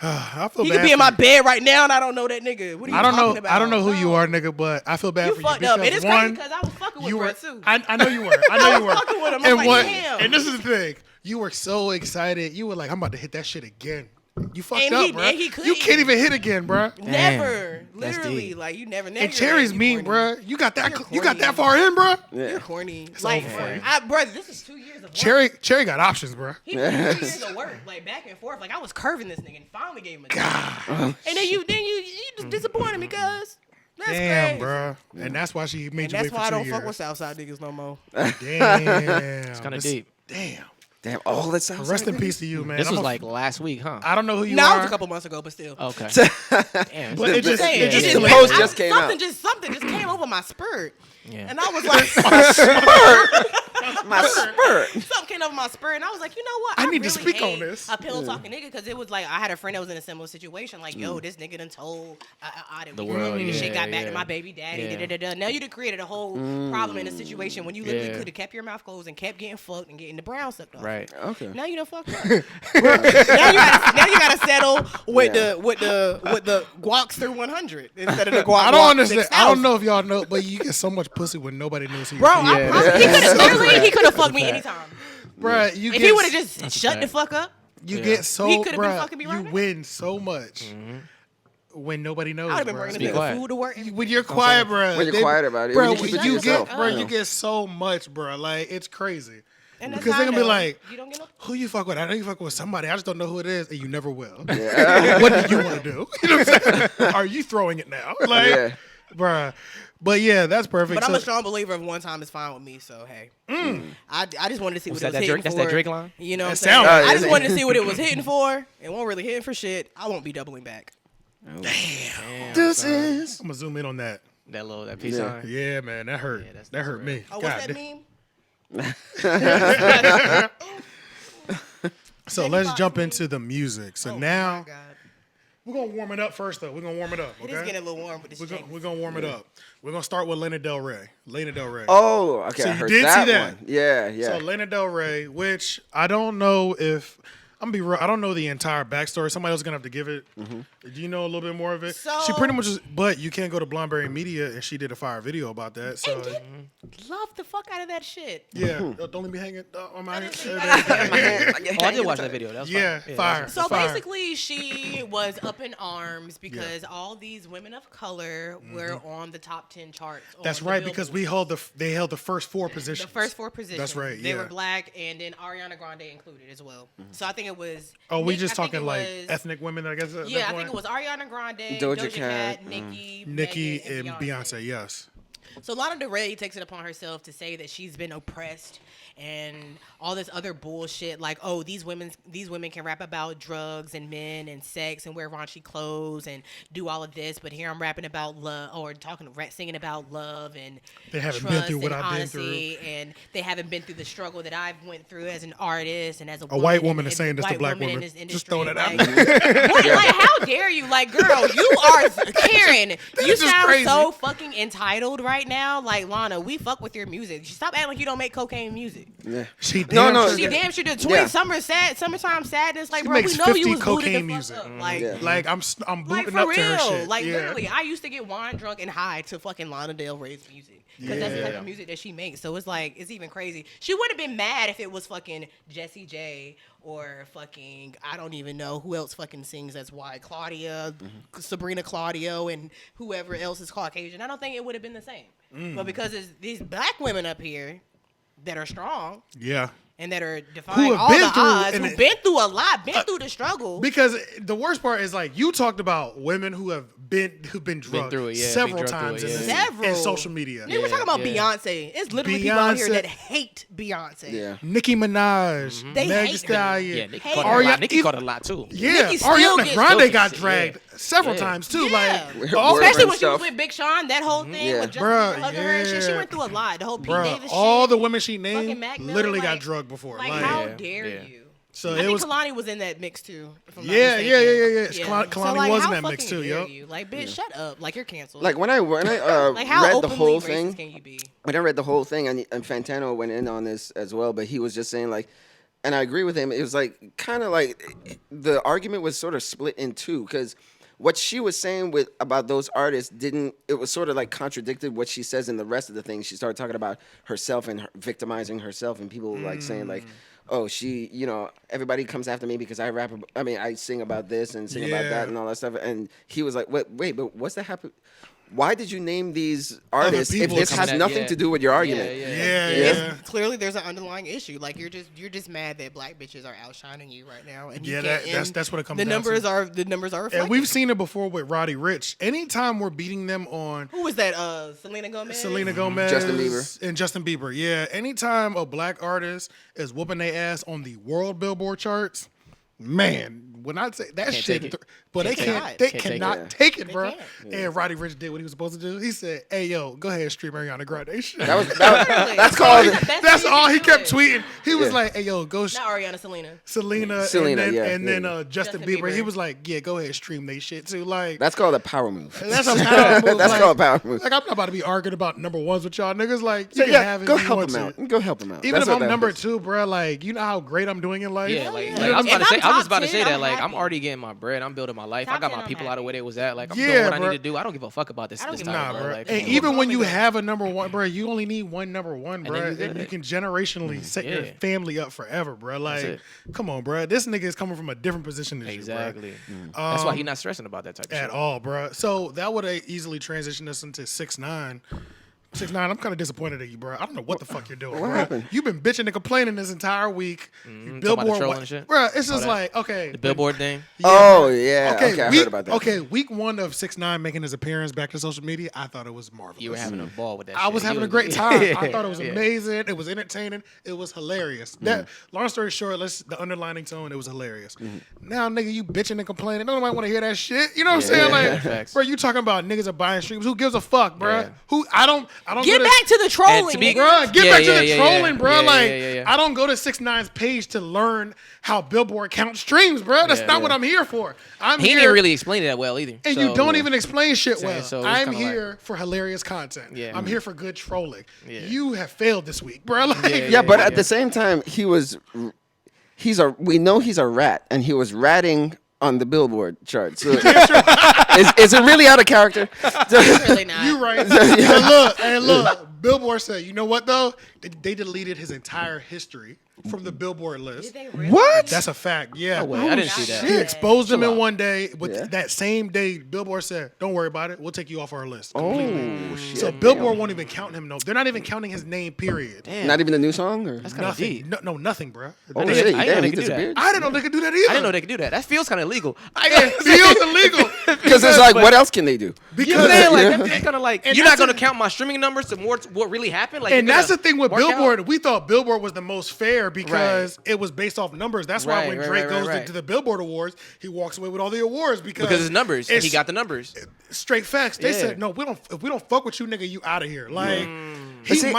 I feel He bad could be in for my you. bed right now, and I don't know that nigga. What are you I don't talking know. about? I don't know who you No. are, nigga, but I feel bad You for fucked you. up. And because it's crazy one, because I was fucking with you were. Brett too. I know you were. I know you were. fucking with him. I'm And like, what? damn. And this is the thing. You were so excited. You were like, I'm about to hit that shit again. You fucked And up, he- bro. and he You couldn't. can't even hit again, bro. Never. That's Literally. deep. Like, you never. And Cherry's mean, bro. You got that. You're You got that corny. far in, bro. You're corny. Like, over for you. brother, this is 2 years of work. Cherry got options, bro. He put 2 years of work, like back and forth. Like I was curving this nigga and finally gave him a God. And then you just disappointed me, cuz. That's Damn, crazy. bro. And that's why she made And you that's wait for why I 2 don't years. fuck with Southside niggas no more. Damn. It's kind of deep. Damn. Damn, all that sounds. Rest in peace to you, man. This I'm was a- like last week, huh? I don't know who you No, it are. was a couple months ago, but still. Okay. Damn. But it just The like- post just came out. Something just came over my spurt. Yeah. And I was like, My spurt. something came over my spurt, and I was like, you know what? I need to really speak on hate this. A pillow talking nigga, because it was like I had a friend that was in a similar situation. Like, yo, this nigga done told The world, this shit got yeah, back to yeah. my baby daddy. Yeah. Da-da-da-da. Now you done created a whole problem in a situation when you literally Yeah. could have kept your mouth closed and kept getting fucked and getting the brown sucked off. Right. Okay. Now you done fucked up. now you gotta settle with Yeah. the guacs through 100 instead of the guac. I don't understand. 6,000. I don't know if y'all know, but you get so much pussy when nobody knows who you Bro, are. he could have fucked me anytime. Bruh, you If get he would have just That's a shut the fact. fuck up, you Yeah. get so He could've been bruh, fucking me right you now. win so much when nobody knows. I would have been bruh. bringing Speak the quiet. food to work. When you're quiet, bro. When you're quiet about it, when you keep it to yourself. you get so much, bro. Like it's crazy. And that's Because how they're I gonna be know. like, You don't get no. who you fuck with? I know you fuck with somebody. I just don't know who it is, and you never will. What do you want to do? You know what I'm saying? Are you throwing it now? Like, Yeah. bruh. But yeah, that's perfect. But I'm So- a strong believer of one time is fine with me. So hey, I just wanted to see what Was it was that hitting Drake? That's for. that Drake line? You know what I'm That saying? sound like I it. just wanted to see what it was hitting for. It won't really hitting for shit. I won't be doubling back. Damn. Deuces. I'm gonna zoom in on that. That peace Yeah. sign. Yeah, man, that hurt. that's that hurt me. Oh, God what's that damn. meme? So let's jump into the music. So Oh, now my God. we're gonna warm it up first, though. We're gonna warm it up. It is Okay. getting a little warm with this. We're gonna warm it up. We're gonna start with Lana Del Ray. Lana Del Ray. Oh, okay. So I you heard did that see that? one. Yeah, yeah. So Lana Del Rey, which I don't know if I'm gonna be real, I don't know the entire backstory. Somebody else is gonna have to give it. Mm-hmm. Do you know a little bit more of it? So- She pretty much, but you can't go to Blondberry Media, and she did a fire video about that. So And did love the fuck out of that shit. yeah, don't leave me hanging on my That is- head. Oh, I did watch that video. That was Yeah, fire. fire. So Fire. basically, she was up in arms because all these women of color were on the top 10 charts. on That's the right, because Billboard. they held the first four positions. The first 4 positions. That's right, They yeah. were black, and then Ariana Grande included as well. So I think it was. Oh, we Nick- just I think talking it like was- ethnic women, I guess. At Yeah, that I think it point? was Ariana Grande, Doja Doja Cat, Cat, Nicki, Nikki Megan, and Beyonce. Yes. So Lana Del Ray takes it upon herself to say that she's been oppressed and all this other bullshit, like, oh, these women can rap about drugs and men and sex and wear raunchy clothes and do all of this, but here I'm rapping about love or singing about love and They haven't been trust through what and I've been honesty, and they haven't been through the struggle that I've went through as an artist and as a white woman woman and is saying this to white black woman in women. this Just industry. throwing it out Like, what, like, how dare you? Like, girl, you are Karen. You just sound crazy. so fucking entitled right now. Like, Lana, we fuck with your music. Stop acting like you don't make cocaine music. Yeah. She No, damn no, sure She did. damn sure did. Yeah. Summertime sadness. Like, She bro, we makes know 50 you was booted cocaine the music. fuck up. Like, Yeah. Like I'm like booting for up real. to her shit. Like Yeah. literally, I used to get wine drunk and high to fucking Lana Del Rey's music because that's the type of music that she makes. So it's like it's even crazy. She would have been mad if it was fucking Jessie J or fucking I don't even know who else fucking sings that's white, Claudia, Sabrina Claudio, and whoever else is Caucasian. I don't think it would have been the same. But because it's these black women up here that are strong Yeah. and that are defying have all been the through- odds, and who've it- been through a lot, been through the struggle. Because the worst part is like you talked about women who've been drugged through it, yeah, several been drugged times through it, in, yeah. Several. in social media. Nigga, we're talking about yeah. Beyonce. It's literally people out here Beyonce. that hate Beyonce. Yeah. Nicki Minaj, They Meg hate Thee her. Stallion. Yeah, Nicki Hey, caught a lot. Ariana- Nicki caught a lot too. Yeah, Nicki still Ariana gets- Grande still got gets- dragged yeah. several Yeah. times too. Yeah. Like, All Especially when she stuff. was with Big Sean, that whole thing Yeah. with Justin Bruh, hugging her and shit. She yeah. went through a lot. The whole Pete bro, Davis all shit. the women she fucking named Mac Miller, literally got like- drugged before. Like, Like, how Yeah. dare Yeah. you? so I it think was. Kalani was in that mix too. If I'm not Yeah, mistaken. yeah. Kalani like, was in how that mix fucking too, dare yo. you? Like, bitch, shut up. Like, you're canceled. Like when I like, how read the openly whole racist thing, can you be? when I read the whole thing, and Fantano went in on this as well, but he was just saying like, and I agree with him. It was like kind of like the argument was sort of split in two because what she was saying about those artists it was sort of like contradicted what she says in the rest of the thing. She started talking about herself and victimizing herself, and people like saying like, oh, everybody comes after me because I sing about this and sing about Yeah. that and all that stuff. And he was like, wait, but what's that happen? why did you name these artists if people this coming has at- nothing to do with your argument? Yeah. Clearly, there's an underlying issue. Like you're just mad that black bitches are outshining you right now, and you Yeah, can't, that's what it comes the down numbers to. are the numbers are reflecting. And we've seen it before with Roddy Ricch. Anytime we're beating them on Who was that? Selena Gomez. Selena Gomez, Justin Bieber. and Justin Bieber. Yeah, anytime a black artist is whooping their ass on the world Billboard charts, man, when I say that shit, take it. but they Can't can't, take they it. cannot take it, They bro. can't. And Roddy Ricch did what he was supposed to do. He said, "Hey, yo, go ahead and stream Ariana Grande shit." That's called. That's all he kept tweeting. tweeting. He was Yeah. like, "Hey, yo, go." Not Ariana, Selena. Selena, and then yeah. Justin Justin Bieber. He Bieber. was like, "Yeah, go ahead, and stream they shit too." Like That's called a power move. that's a power move. That's like, called a power move. Like I'm not about to be arguing about number ones with y'all niggas. Like So, you can have it go if you help want him to. out. Go help him out. Even That's if what I'm that number is. 2, bro, like you know how great I'm doing in life. Yeah, like yeah. I was about to If say, I'm I was top about to say 10, that. I'm Like I'm happy. already getting my bread. I'm building my life. Top I got 10, my I'm people happy. out of where they was at. Like I'm Yeah, doing what I bro. need to do. I don't give a fuck about this. I don't This give a time, Nah, fuck. bro. Like, And come on. even when you Only have a number 1, bro, you only need one number 1, bro, then you and good. you can generationally set your Yeah. family up forever, bro. Like, it. come on, bro. This nigga is coming from a different position than you, bro. Exactly. That's why he's not stressing about that type of At shit. all, bro. So that would have easily transitioned us into 6ix9ine. 6ix9ine, I'm kind of disappointed at you, bro. I don't know what the fuck you're doing, What bro. happened? You've been bitching and complaining this entire week. about the trolling and shit? Bro, it's just that. like, okay. The Billboard thing. Oh yeah. Okay, I week, heard about that. Okay, week 1 of 6ix9ine making his appearance back to social media, I thought it was marvelous. You were having a ball with that. I shit. was He having a great time. Yeah. I thought it was Yeah. amazing. It was entertaining. It was hilarious. That long story short, the underlining tone, it was hilarious. Now, nigga, you bitching and complaining. Nobody want to hear that shit. You know what I'm saying? Yeah, Like, facts. bro, you talking about niggas are buying streams. Who gives a fuck, bro? Yeah. Who I don't Get go back to the trolling, to be- nigga. Bro, get Yeah, back to yeah, the yeah, trolling, yeah. bro. Yeah, like, yeah. I don't go to 6ix9ine's page to learn how Billboard counts streams, bro. That's Yeah, not yeah. what I'm here for. I'm He here, didn't really explain it that well either. and So, you don't even explain shit Saying, well. so it's I'm kinda here for hilarious content. Yeah. I'm here for good trolling. Yeah. You have failed this week, bro. Like, Yeah, but at the same time, we know he's a rat, and he was ratting on the Billboard chart. So is it really out of character? It's really not. you right. And look, Billboard said, you know what though? They deleted his entire history from the Billboard list. Did they really? What? That's a fact. Yeah. No way. I didn't see that. He exposed him Chill in out. one day. With Yeah. that same day, Billboard said, "Don't worry about it. We'll take you off our list." Completely. Oh shit! So Billboard won't even count him. No, they're not even counting his name. Period. Damn. Not even a new song, or That's kind of Nothing. deep. No, nothing, bro. oh didn't- shit! I didn't know Damn, they he could do that. disappeared. I didn't know they could do that either. I didn't know they could do that. That feels kind of illegal. It feels illegal Because it's like, what else can they do? You know because what I'm saying? Like, that's kind of like, And you're not that's going to a- count my streaming numbers to more what really happened. Like, and you're that's the gonna thing with work out? Billboard. We thought Billboard was the most fair because it was based off numbers. That's why Right, when right, Drake right, goes right. to the Billboard Awards, he walks away with all the awards because Because his numbers. it's He got the numbers. straight facts. They Yeah. said no, we don't. If we don't fuck with you, nigga, you out of here. Like But see-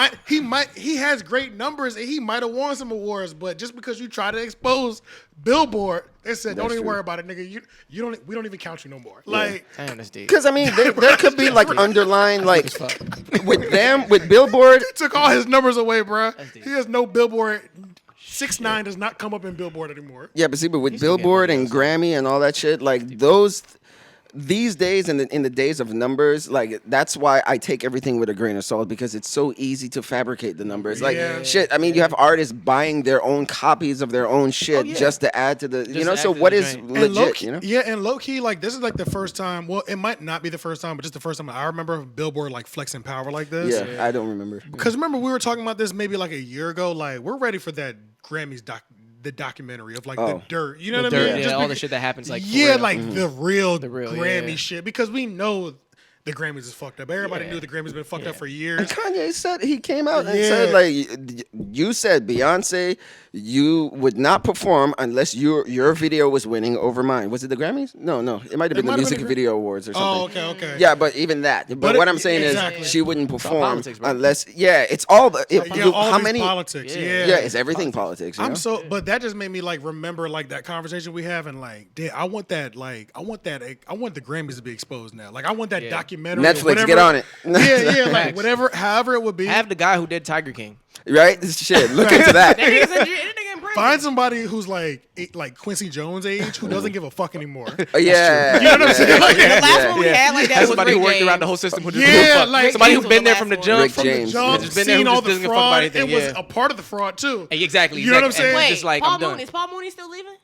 he has great numbers and he might have won some awards, but just because you try to expose Billboard, they said don't That's even true. worry about it, nigga. We don't even count you no more. Like. Damn, that's deep. Because I mean, there could be like underlying, like with Billboard. He took all his numbers away, bruh. deep. He has no Billboard. 6ix9ine does not come up in Billboard anymore. Yeah, but see, but with Billboard and Grammy and all that shit, like those. These days, in the days of numbers, like that's why I take everything with a grain of salt because it's so easy to fabricate the numbers. Like Yeah. shit, I mean, you have artists buying their own copies of their own shit yeah. just to add to the, you Just know. to So add to what the is joint. And low legit, key, you know? yeah, and low key, like this is like the first time. Well, it might not be the first time, but just the first time I remember Billboard like flexing power like this. Yeah, I don't remember. Because remember we were talking about this maybe like a year ago. Like we're ready for that Grammys the documentary of like the Oh. dirt. You know The what I dirt, mean? yeah, Just all beca- the shit that happens, like, for yeah, real. like the real Grammy Grammy shit. Because we know the Grammys is fucked up. Everybody knew the Grammys been fucked up for years. Kanye said he came out and Yeah. said like you said Beyonce, you would not perform unless your video was winning over mine. Was it the Grammys? No, it might have been the might have Music been the Video Awards or something. Oh, okay. Yeah, but even that. But But what it- I'm saying exactly. is she wouldn't perform politics, bro. unless it's all the Yeah, all how these many politics. Yeah. yeah, it's everything politics. You know? I'm so, but that just made me like remember like that conversation we have and like, damn, I want the Grammys to be exposed now. Like I want that Yeah. documentary. or Netflix, whatever. get on it. Yeah, like Facts. whatever, however it would be. Have the guy who did Tiger King. right? Shit, look into that. That nigga's in prison. Find somebody who's like Quincy Jones age who doesn't give a fuck anymore. Yeah, You know what I'm saying? Like, The last yeah. one we had like that That's was somebody who Rick worked James. around the whole system. Who just Yeah, give a fuck. like- somebody Rick who's been James there was from the the last jump. one. Rick From the James. jump, Just been there seen who all just the doesn't give a fuck about fraud, anything, and was yeah. a part of the fraud too. Exactly. You know what I'm exactly. saying? And Wait, just like, Paul I'm done. Mooney. Is Paul Mooney still living?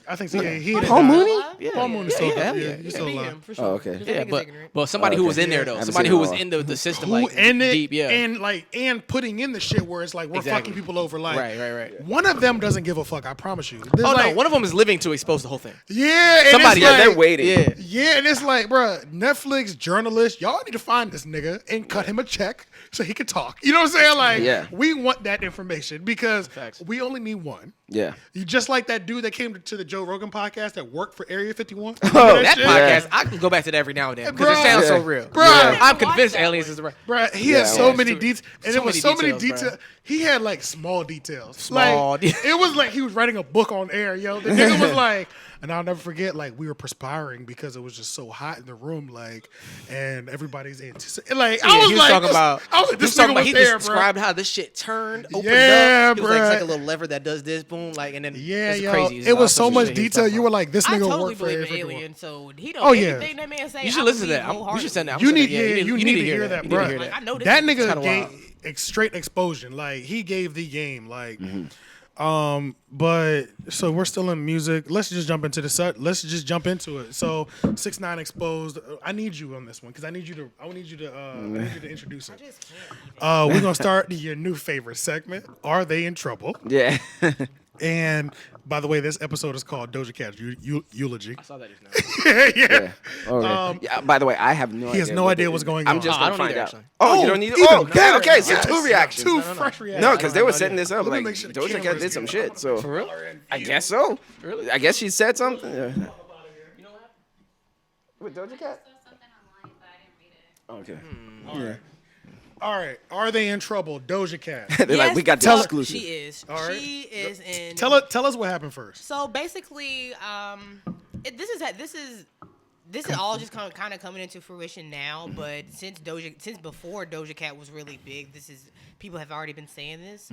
I think so. Yeah, he Paul Mooney? Yeah, Paul Mooney's still yeah, alive. yeah, Yeah, he's still alive. For sure. Oh, okay. Just Yeah, niggas ignorant. but somebody who was in there though, Haven't somebody seen who it was all. in the system, Who like in it deep, yeah, and putting in the shit where it's like we're Exactly. fucking people over. Like right. one of them doesn't give a fuck. I promise you. Oh no, one of them is living to expose the whole thing. Yeah, and Somebody, it's like, they're waiting. Yeah, Yeah, and it's like, bruh, Netflix journalists, y'all need to find this nigga and cut him a check so he can talk. You know what I'm saying? Like, Yeah. we want that information because Facts. we only need one. Yeah. You just like that dude that came to the Joe Rogan podcast that worked for Area 51. that shit? podcast, I can go back to that every now and then because it Bruh. sounds so Yeah. real. Bruh. I'm Watch convinced that aliens one. is right. Bruh, he had so yeah. many details, and So it was many so many details, details. He had like small details. Small Like, de- it was like he was writing a book on air, yo. The nigga was like, and I'll never forget, like we were perspiring because it was just so hot in the room, like, and everybody's anticipating. Like, I was he was like, talking this, about. I was like, he was this talking nigga about. was He there, described bro. how this shit turned, opened Yeah, up. It was like, it's bruh. like a little lever that does this, boom, like, and then Yeah, it's yo, crazy. It's it was all so sorts of much shit he was detail. talking You were about. like, this I nigga totally worked for believe Area in 51. aliens, so he don't. Oh, yeah. Everything that man say, You should I listen to believe that. We wholeheartedly. should send that. You need to hear that, You bro. need to hear Like, I that. know this That nigga- nigga kinda gave straight exposure. Like he gave the game. Like, but so we're still in music. Let's just jump into the set. Let's just jump into it. So 6ix9ine exposed. I need you on this one because I need you to. I need you to introduce it. We're gonna start your new favorite segment. Are they in trouble? Yeah. And by the way, this episode is called Doja Cat's Eulogy. I saw that just now. Yeah. Okay. Yeah. By the way, I have no idea. He has no idea what's going on. I'm just I gonna don't find either, out. actually. Oh, you don't need. even Oh, better. okay. So Yes. two reactions. Two fresh reactions. No, because they were I don't setting this up Let me like make sure the Doja Cat cameras did some get shit. So For real? I guess so. Really? I guess she said something. Yeah. With Doja Cat? Something online, but I didn't read it. Okay. All right. Are they in trouble? Doja Cat. They're like, we got the fuck exclusive. She is. All right. She is in. Tell us what happened first. So basically, this is all just kind of coming into fruition now. But since before Doja Cat was really big, people have already been saying this.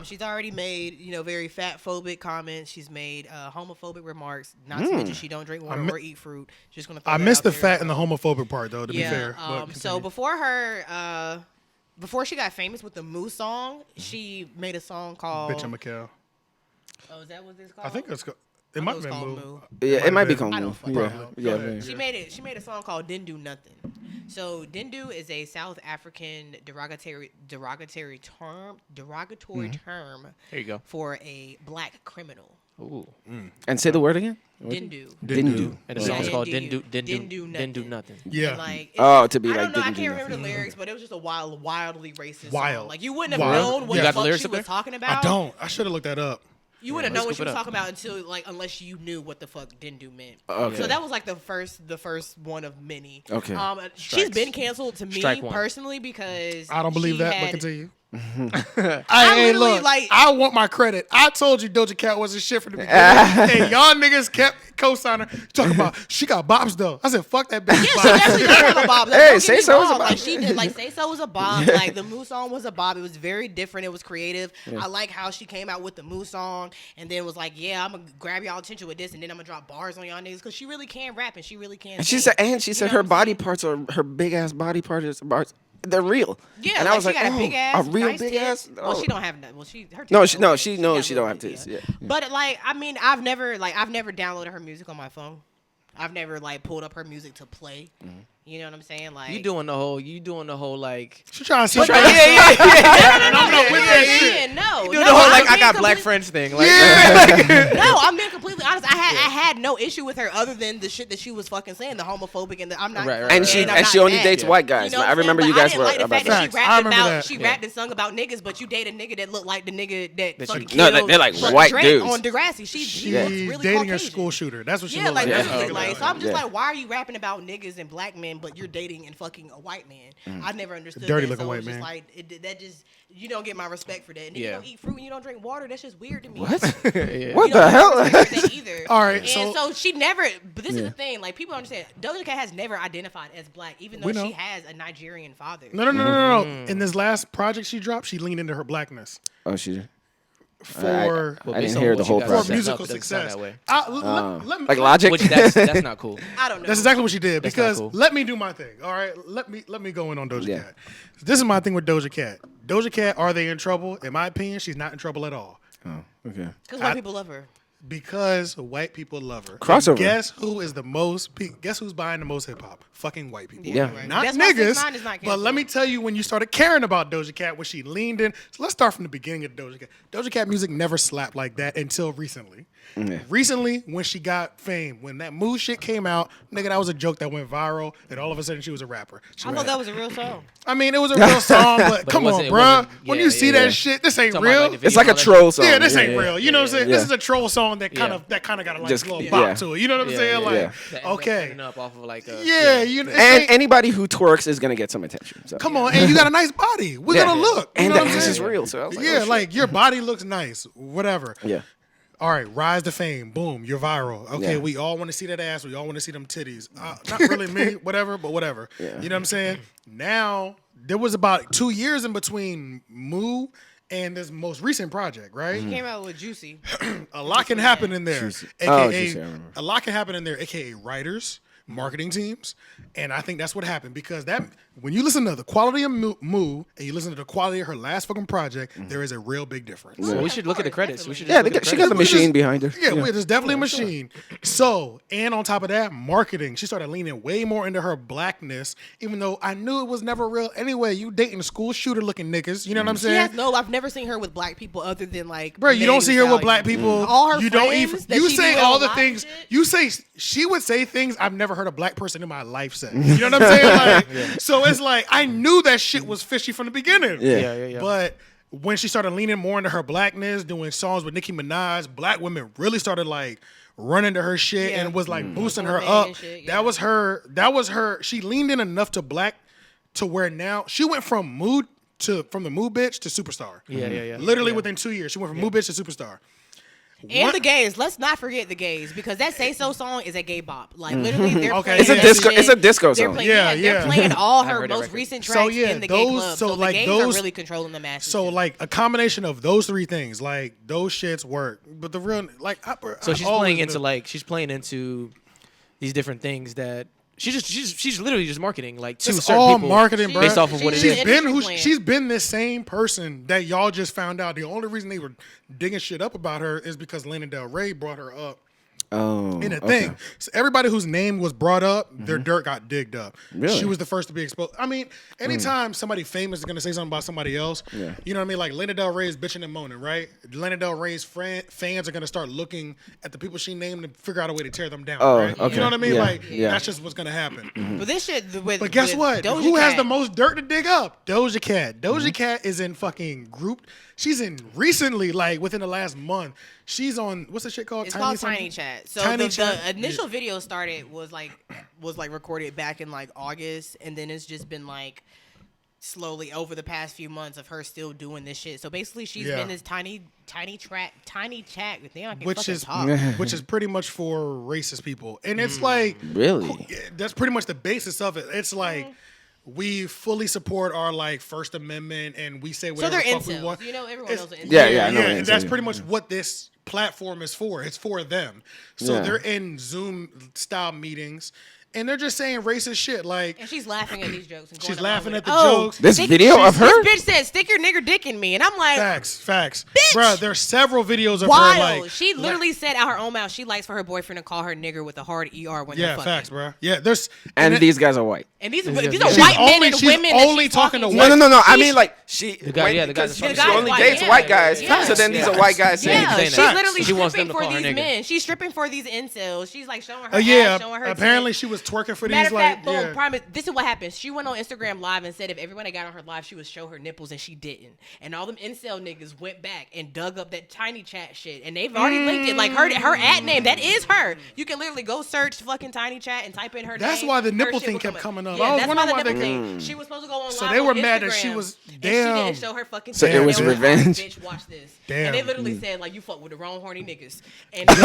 She's already made very fat phobic comments. She's made homophobic remarks. Not to mention she don't drink water or eat fruit. Just gonna. Throw I that missed out the there. fat and the homophobic part though. To be fair. But So continue. before she got famous with the Moo song, she made a song called. Bitch, I'm a cow. Oh, is that what this called? I think it's. It I might know have it's been called Moo. Moo. Yeah, it might be been. I Kongu. don't fucking Yeah. know. Yeah. Go ahead. Yeah. She made a song called Didn't Do Nothing. So Dindu is a South African derogatory term There you go. for a black criminal. Ooh. And say the word again. Dindu. Dindu. And the song's called Didn't Do Nothing. Nothing. Yeah. And like, Oh, to be I like, don't know. I didn't do can't remember the nothing. lyrics, but it was just a wildly racist Wild. song. Like you wouldn't have Wild. known what You the got the fuck lyrics she up was there? talking about. I don't. I should have looked that up. You wouldn't know what she scoop it was up. talking about unless you knew what the fuck Dindu meant. Okay. So that was like the first one of many. Okay. She's been canceled to me Strike one. personally because I don't believe she that. had- But continue. I Hey, literally, look, like- I want my credit. I told you Doja Cat wasn't shit from the beginning. And y'all niggas kept co-signing. Talking about she got bops though. I said fuck that bitch. Yeah, she bops. definitely does have a bob. Like, Hey, don't get Say me So was a wrong. bob. Like she did, like Say So was a bob. Like the Moo song was a bob. It was very different. It was creative. I like how she came out with the Moo song and then was like, yeah, I'm gonna grab y'all attention with this, and then I'm gonna drop bars on y'all niggas because she really can rap and she really can. She sing. said, she said know her what I'm body parts are her big ass body parts. They're real. Yeah, and like I was she like, got a big ass, a real nice big tits. ass. Well, Oh. she don't have that. Well, her No, tits she are no, okay. she got don't little have tits, tits. Yeah. But like, I mean, I've never downloaded her music on my phone. I've never like pulled up her music to play. You know what I'm saying? Like You doing the whole like. She trying to see. No, with that yeah, no, You doing no, the whole I'm like I being got black complete- friends thing. Like, No, I'm being completely honest. I had no issue with her other than the shit that she was fucking saying, the homophobic and the I'm not. Right, right, And right. she I'm and not she only mad. dates white guys. You know what I I'm saying? remember But you guys I didn't were like the about fact that Facts. she I rapped remember about that. she Yeah. rapped and sung about niggas, but you date a nigga that looked like the nigga that That fucking you- No, killed they're like fucking white Drake dudes. on Degrassi. She She's looks really dating a Caucasian. school shooter. That's what she Yeah, looks like like. that's Yeah. what That's it what like. it So I'm just Yeah. like, why are you rapping about niggas and black men, but you're dating and fucking a white man? I never understood. Dirty that. looking So white it's just man. like that just you don't get my respect for that. And if Yeah. you don't eat fruit and you don't drink water, that's just weird to me. What? yeah. What You the don't hell? have respect for that either. All right, and so- so she never. But this is the thing. Like people don't understand. Doja Cat has never identified as black, even though We know. she has a Nigerian father. No. In this last project she dropped, she leaned into her blackness Oh, she. for I didn't hear the whole for process. musical It doesn't sound success. that way. Let me- Like Logic. Which that's not cool. I don't know. That's exactly what she did. That's not Because cool. let me do my thing. All right, let me go in on Doja Yeah. Cat. This is my thing with Doja Cat. Doja Cat, are they in trouble? In my opinion, she's not in trouble at all. Oh, okay. because white people love her. because white people love her. Crossover. And guess who is the most? Guess who's buying the most hip hop? Fucking white people. Yeah. Not That's why 6ix9ine is niggas. not But let me tell you, when you started caring about Doja Cat, when she leaned in. So let's start from the beginning of Doja Cat. Doja Cat music never slapped like that until recently. Yeah. Recently, when she got fame, when that Mood shit came out, nigga, that was a joke that went viral, and all of a sudden she was a rapper. I thought that was a real song. I mean, it was a real song, but come on, it bro. wasn't- When yeah, you see yeah. that shit, this ain't Talking about, real. like, the It's like a video, troll song. Yeah, this ain't real. You know what I'm saying? Yeah. This is a troll song that kind Yeah. of got a like Just- little yeah. bop to it. You know what I'm Yeah, saying? yeah, Like, yeah. That okay, ended up off of like a, yeah, you know, And anybody who twerks is gonna get some attention. So. come on, and you got a nice body. We're Yeah. gonna look. You And know that what I'm ass is saying? real. So I was like, Yeah, oh, shit. like your body looks nice. Whatever. Yeah. All right, rise to fame. Boom, you're viral. Okay, Yeah. we all want to see that ass. We all want to see them titties. Not really me, whatever, but whatever. Yeah. You know what I'm saying? Now, there was about 2 years in between Moo and this most recent project, right? Came out with Juicy. A lot can happen in there. Juicy. AKA, Oh, Juicy, I remember. a lot can happen in there, AKA writers, marketing teams. And I think that's what happened because that when you listen to the quality of Moo and you listen to the quality of her last fucking project, there is a real big difference. So we should look at the credits. We should Yeah, just look at the she got the credits. machine behind her. Yeah, there's definitely a machine. So, and on top of that, marketing. She started leaning way more into her blackness, even though I knew it was never real anyway. You dating school shooter looking niggas. You know what I'm saying? I've never seen her with black people other than like. Bro, you don't see her with black people. All her you don't friends even. that You she say do all a the lot things. of shit. You say she would say things I've never heard a black person in my life say. You know what I'm saying? Like, so it's like I knew that shit was fishy from the beginning. Yeah. But when she started leaning more into her blackness, doing songs with Nicki Minaj, black women really started like running to her shit Yeah. and was like boosting her Motivating up. and shit, yeah. That was her. That was her. She leaned in enough to black to where now she went from the mood bitch to superstar. Yeah. Literally within 2 years, she went from mood bitch to superstar. And What- the gays. Let's not forget the gays because that Say So song is a gay bop. Like literally, they're Okay, playing. it's a that disco- shit. it's a disco They're song. playing, Yeah, They're yeah. playing all I her heard that most record. recent So, tracks yeah, in the gay those- club. so, So like, the gays those- are really controlling the masses. So like a combination of those three things, like those shits work. But the real like, So she's playing into these different things that she's literally just marketing like to it's certain all people marketing, bro. based off of what it She's is. been- She's been this same person that y'all just found out. The only reason they were digging shit up about her is because Lana Del Ray brought her up Oh, in a okay. thing. So everybody whose name was brought up, their dirt got digged up. Really? She was the first to be exposed. I mean, anytime somebody famous is gonna say something about somebody else, Yeah. you know what I mean? Like Lana Del Rey is bitching and moaning, right? Lana Del Rey's fans are gonna start looking at the people she named and figure out a way to tear them down, Oh, right? okay. You know what I mean? Yeah, Like yeah. that's just what's gonna happen. but this shit with. But guess with what? Doja Who has Cat- the most dirt to dig up? Doja Cat. Doja Cat is in fucking group. She's in recently, like within the last month. She's on what's the shit called? It's called something? Tiny Chat. So Tiny the Chat. initial video started was like recorded back in like August, and then it's just been like slowly over the past few months of her still doing this shit. So basically, she's Yeah. been this tiny chat. Damn, I can Which fucking is talk. which is pretty much for racist people, and it's like Really? yeah, that's pretty much the basis of it. It's like we fully support our like First Amendment, and we say So whatever they're the fuck we want. incels. You know, everyone It's- knows an incel. Yeah, I know what and you're that's saying. pretty much what this platform is for. It's for them. So Yeah. they're in Zoom style meetings, and they're just saying racist shit. Like And she's laughing at these jokes. And she's going along laughing with at the it. jokes. This video of her? This bitch said, "Stick your nigger dick in me," and I'm like, Facts, Bitch! bro. There's several videos of wild. her like She literally said out her own mouth she likes for her boyfriend to call her nigger with a hard ER when yeah, they're fucking. facts, bro. Yeah, there's And it- these guys are white. And these are She's white men only- and she's women. only that she's talking to to. white- No. I She's- mean, like she. The guy- yeah, the guys because are she fucking- only white, dates yeah. white guys. Yeah. So then these are white guys saying. Yeah, saying she's that. literally She wants them stripping to for call her these nigger. men. She's stripping for these incels. She's like showing her yeah. ass, showing her Apparently, tits. she was twerking for Matter these of like fact, boom, yeah. promise. This is what happened. She went on Instagram Live and said if everyone that got on her live, she would show her nipples, and she didn't. And all them incel niggas went back and dug up that Tiny Chat shit, and they've already linked it. Like her ad name, that is her. You can literally go search fucking Tiny Chat and type in her name. That's why the Her nipple shit thing will kept come coming up. Yeah, I was that's wondering why why the they- nipple thing. She was supposed to go on So live they were on mad that Instagram, she was- and she damn. didn't show her fucking. So tits. it was They were like, revenge? Bitch, watch this. Damn. And they literally said like you fuck with the wrong horny niggas. And they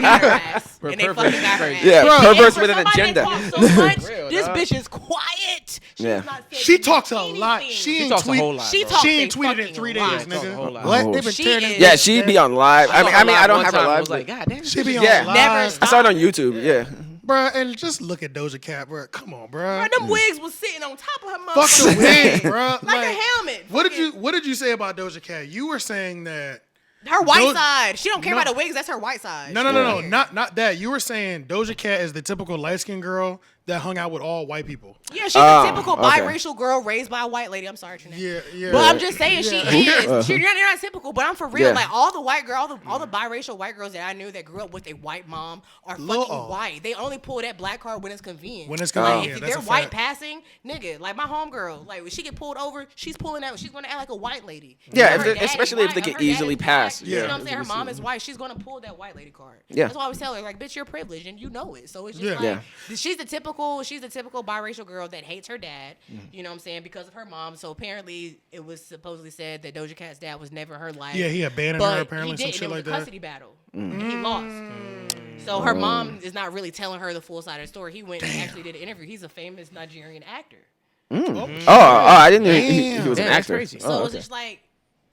got her ass. And they fucking got her ass. Yeah, Bro, perverts And for with an somebody agenda. that talks so much, Real, this dog. bitch is quiet. She's Yeah. not saying She talks a lot. anything. She ain't talks a tweet. whole lot, She bro. talks She a ain't tweeted in fucking 3 days, lot. Talks a whole nigga. lot. What? Oh, They've been she tearing is- this Yeah, bitch she'd down. be on live. I mean, I don't have her I live. was like, but- God damn. She be Yeah. on Never live. I saw it on YouTube. Yeah. Bruh, and just look at Doja Cat, bruh. Come on, bruh. Bro, them wigs was sitting on top of her mouth. Fuck the wig, bruh. Like a helmet. What did you Say about Doja Cat? You were saying that Her white side. She don't care about the wigs. That's her white side. No. Not that. You were saying Doja Cat is the typical light skinned girl that hung out with all white people. Yeah, she's a typical biracial girl raised by a white lady. I'm sorry, Trinette. Yeah. But I'm just saying she is. You're not typical, but I'm for real. Like all the white girl, all the biracial white girls that I knew that grew up with a white mom are fucking white. They only pull that black card when it's convenient. When it's convenient. If they're white passing, nigga, like my homegirl, like when she get pulled over, she's pulling out. She's gonna act like a white lady. Yeah, especially if they get easily passed. You know what I'm saying? Her mom is white. She's gonna pull that white lady card. Yeah. That's why I always tell her, like, bitch, you're privileged and you know it. So it's just like she's the typical biracial girl that hates her dad. You know what I'm saying? Because of her mom. So apparently it was supposedly said that Doja Cat's dad was never her life. Yeah, he abandoned her apparently. He did. Some shit It was like a that. custody battle. And he lost. So her mom is not really telling her the full side of the story. He went and actually did an interview. He's a famous Nigerian actor. I didn't know he was an actor. Crazy. So it's just like,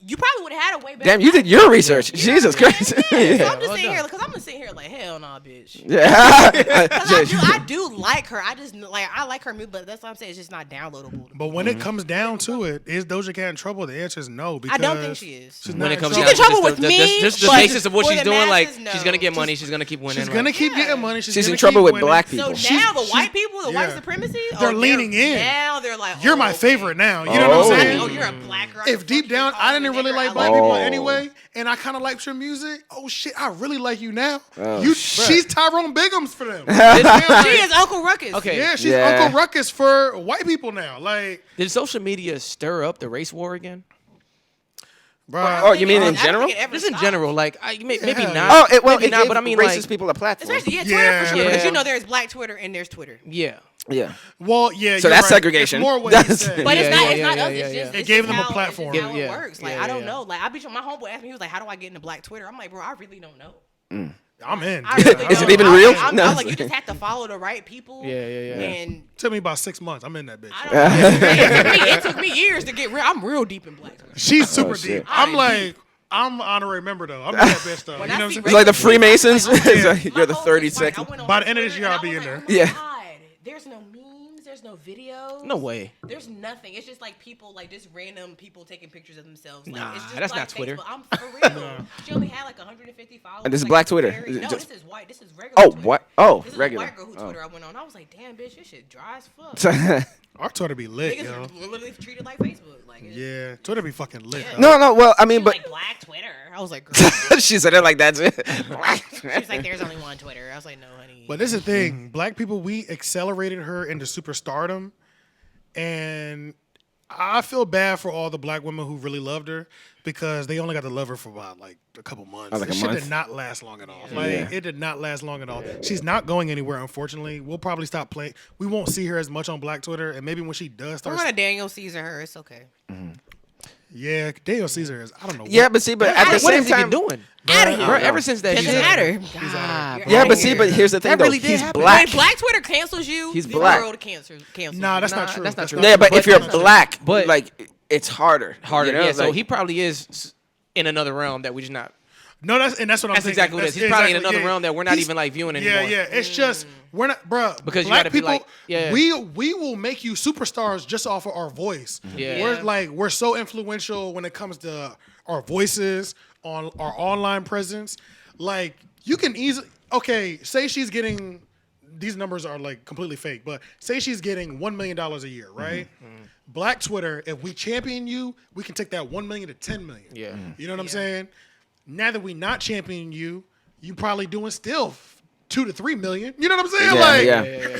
you probably would have had a way better. Damn, you did your research. Jesus Christ. So I'm just sitting here, because I'm just sitting here like, hell nah, bitch. Yeah. Because I do like her. I like her music, but that's what I'm saying. It's just not downloadable. But when it comes down to it, is Doja Cat in trouble? The answer is no. Because I don't think she is. She's When not it comes in down She's in to trouble with me, just the but basis of what for she's the doing, like masses, no. she's gonna get money, she's gonna keep winning. She's gonna keep getting money. She's in trouble with black people. So now the white people, the white supremacy, they're leaning in. Now they're like, You're my favorite now. You know what I'm saying? Oh, you're a black girl. If deep down I didn't really like black people anyway, and I kind of liked your music, oh shit, I really like you now. She's Tyrone Biggums for them. She is Uncle Ruckus. Okay. Yeah, she's Uncle Ruckus for white people now. Like, Did social media stir up the race war again? bro. Oh, you mean in general? Just in general, like maybe not. Oh, maybe it not, gave but I mean, racist like, people a platform. Especially Twitter Yeah. for sure. Because Yeah. you know there's black Twitter and there's Twitter. yeah. Yeah. Well, yeah. So you're that's right. segregation. It's more what you That's- said. But it's not us. yeah. It's just, It it's gave just them a how- platform. It's just how Yeah. it works. Like Yeah, I don't yeah. know. Like my homeboy asked me, he was like, "How do I get into black Twitter?" I'm like, "Bro, I really don't know." I'm in. I really Is don't. it even I was real? Like, I'm, No. I was like, you just have to follow the right people. Yeah. And Took me about 6 months. I'm in that bitch. I don't know. It took me years to get real. I'm real deep in black Twitter. She's super shit. deep. I'm like, I'm an honorary member though. I'm in that bitch though. You When know I what I'm see saying? It's like the Freemasons. My You're the whole 32nd. I went on By the her end of this Twitter year, and I'll I be was in like, there. Oh my Yeah. God, there's no memes, there's no videos. No way. There's nothing. It's just like people, like just random people taking pictures of themselves. Like, Nah, it's just that's like not Twitter. Facebook. I'm for real. She only had like 150 followers. And this is like, black it's Twitter? very- Is it No, just- this is white. This is regular. Oh, Twitter. what? Oh, This is regular. a white girl who Oh. Twitter I went on. I was like, damn, bitch, this shit dry as fuck. Our Twitter be lit, Niggas yo. are literally treated like Facebook. Like, it's Yeah, Twitter be fucking lit. Yeah. though. No, well, I mean, but like black Twitter. I was like, girl. she said it like that. She was like, there's only one Twitter. I was like, no, honey. But this is the thing. Black people, we accelerated her into superstardom. And I feel bad for all the black women who really loved her because they only got to love her for about like a couple months. like a This shit month? did not last long at all. Like, it did not last long at all. She's not going anywhere, unfortunately. We'll probably stop playing. We won't see her as much on Black Twitter. And maybe when she does I'm start. gonna Daniel Caesar her. It's okay. Yeah, Daniel Caesar is, I don't know. Yeah, but see, but at the What same has he been time, doing? Out of here. Bro, ever since that Doesn't shit. matter. God, yeah, bro. but see, but here's the thing That though. really did He's happen. black. When black Twitter cancels you, He's the black. world cancels Nah, that's you. not true. that's not true. Yeah, but if you're that's not true. black, But- like it's harder. Harder. you know? Yeah, so Like- he probably is in another realm that we just not. No, that's what I'm That's thinking. exactly what it is. He's probably in another realm that we're not even, like, viewing anymore. Yeah. It's just we're not, bro. Because you black gotta be people, like, yeah. we will make you superstars just off of our voice. Yeah. We're so influential when it comes to our voices on our online presence. Like you can easily say she's getting, these numbers are like completely fake, but say she's getting $1 million a year, right? Black Twitter, if we champion you, we can take that 1 million to 10 million. Yeah. You know what I'm saying? Now that we not championing you, you probably doing still 2 to 3 million. You know what I'm saying? Yeah, like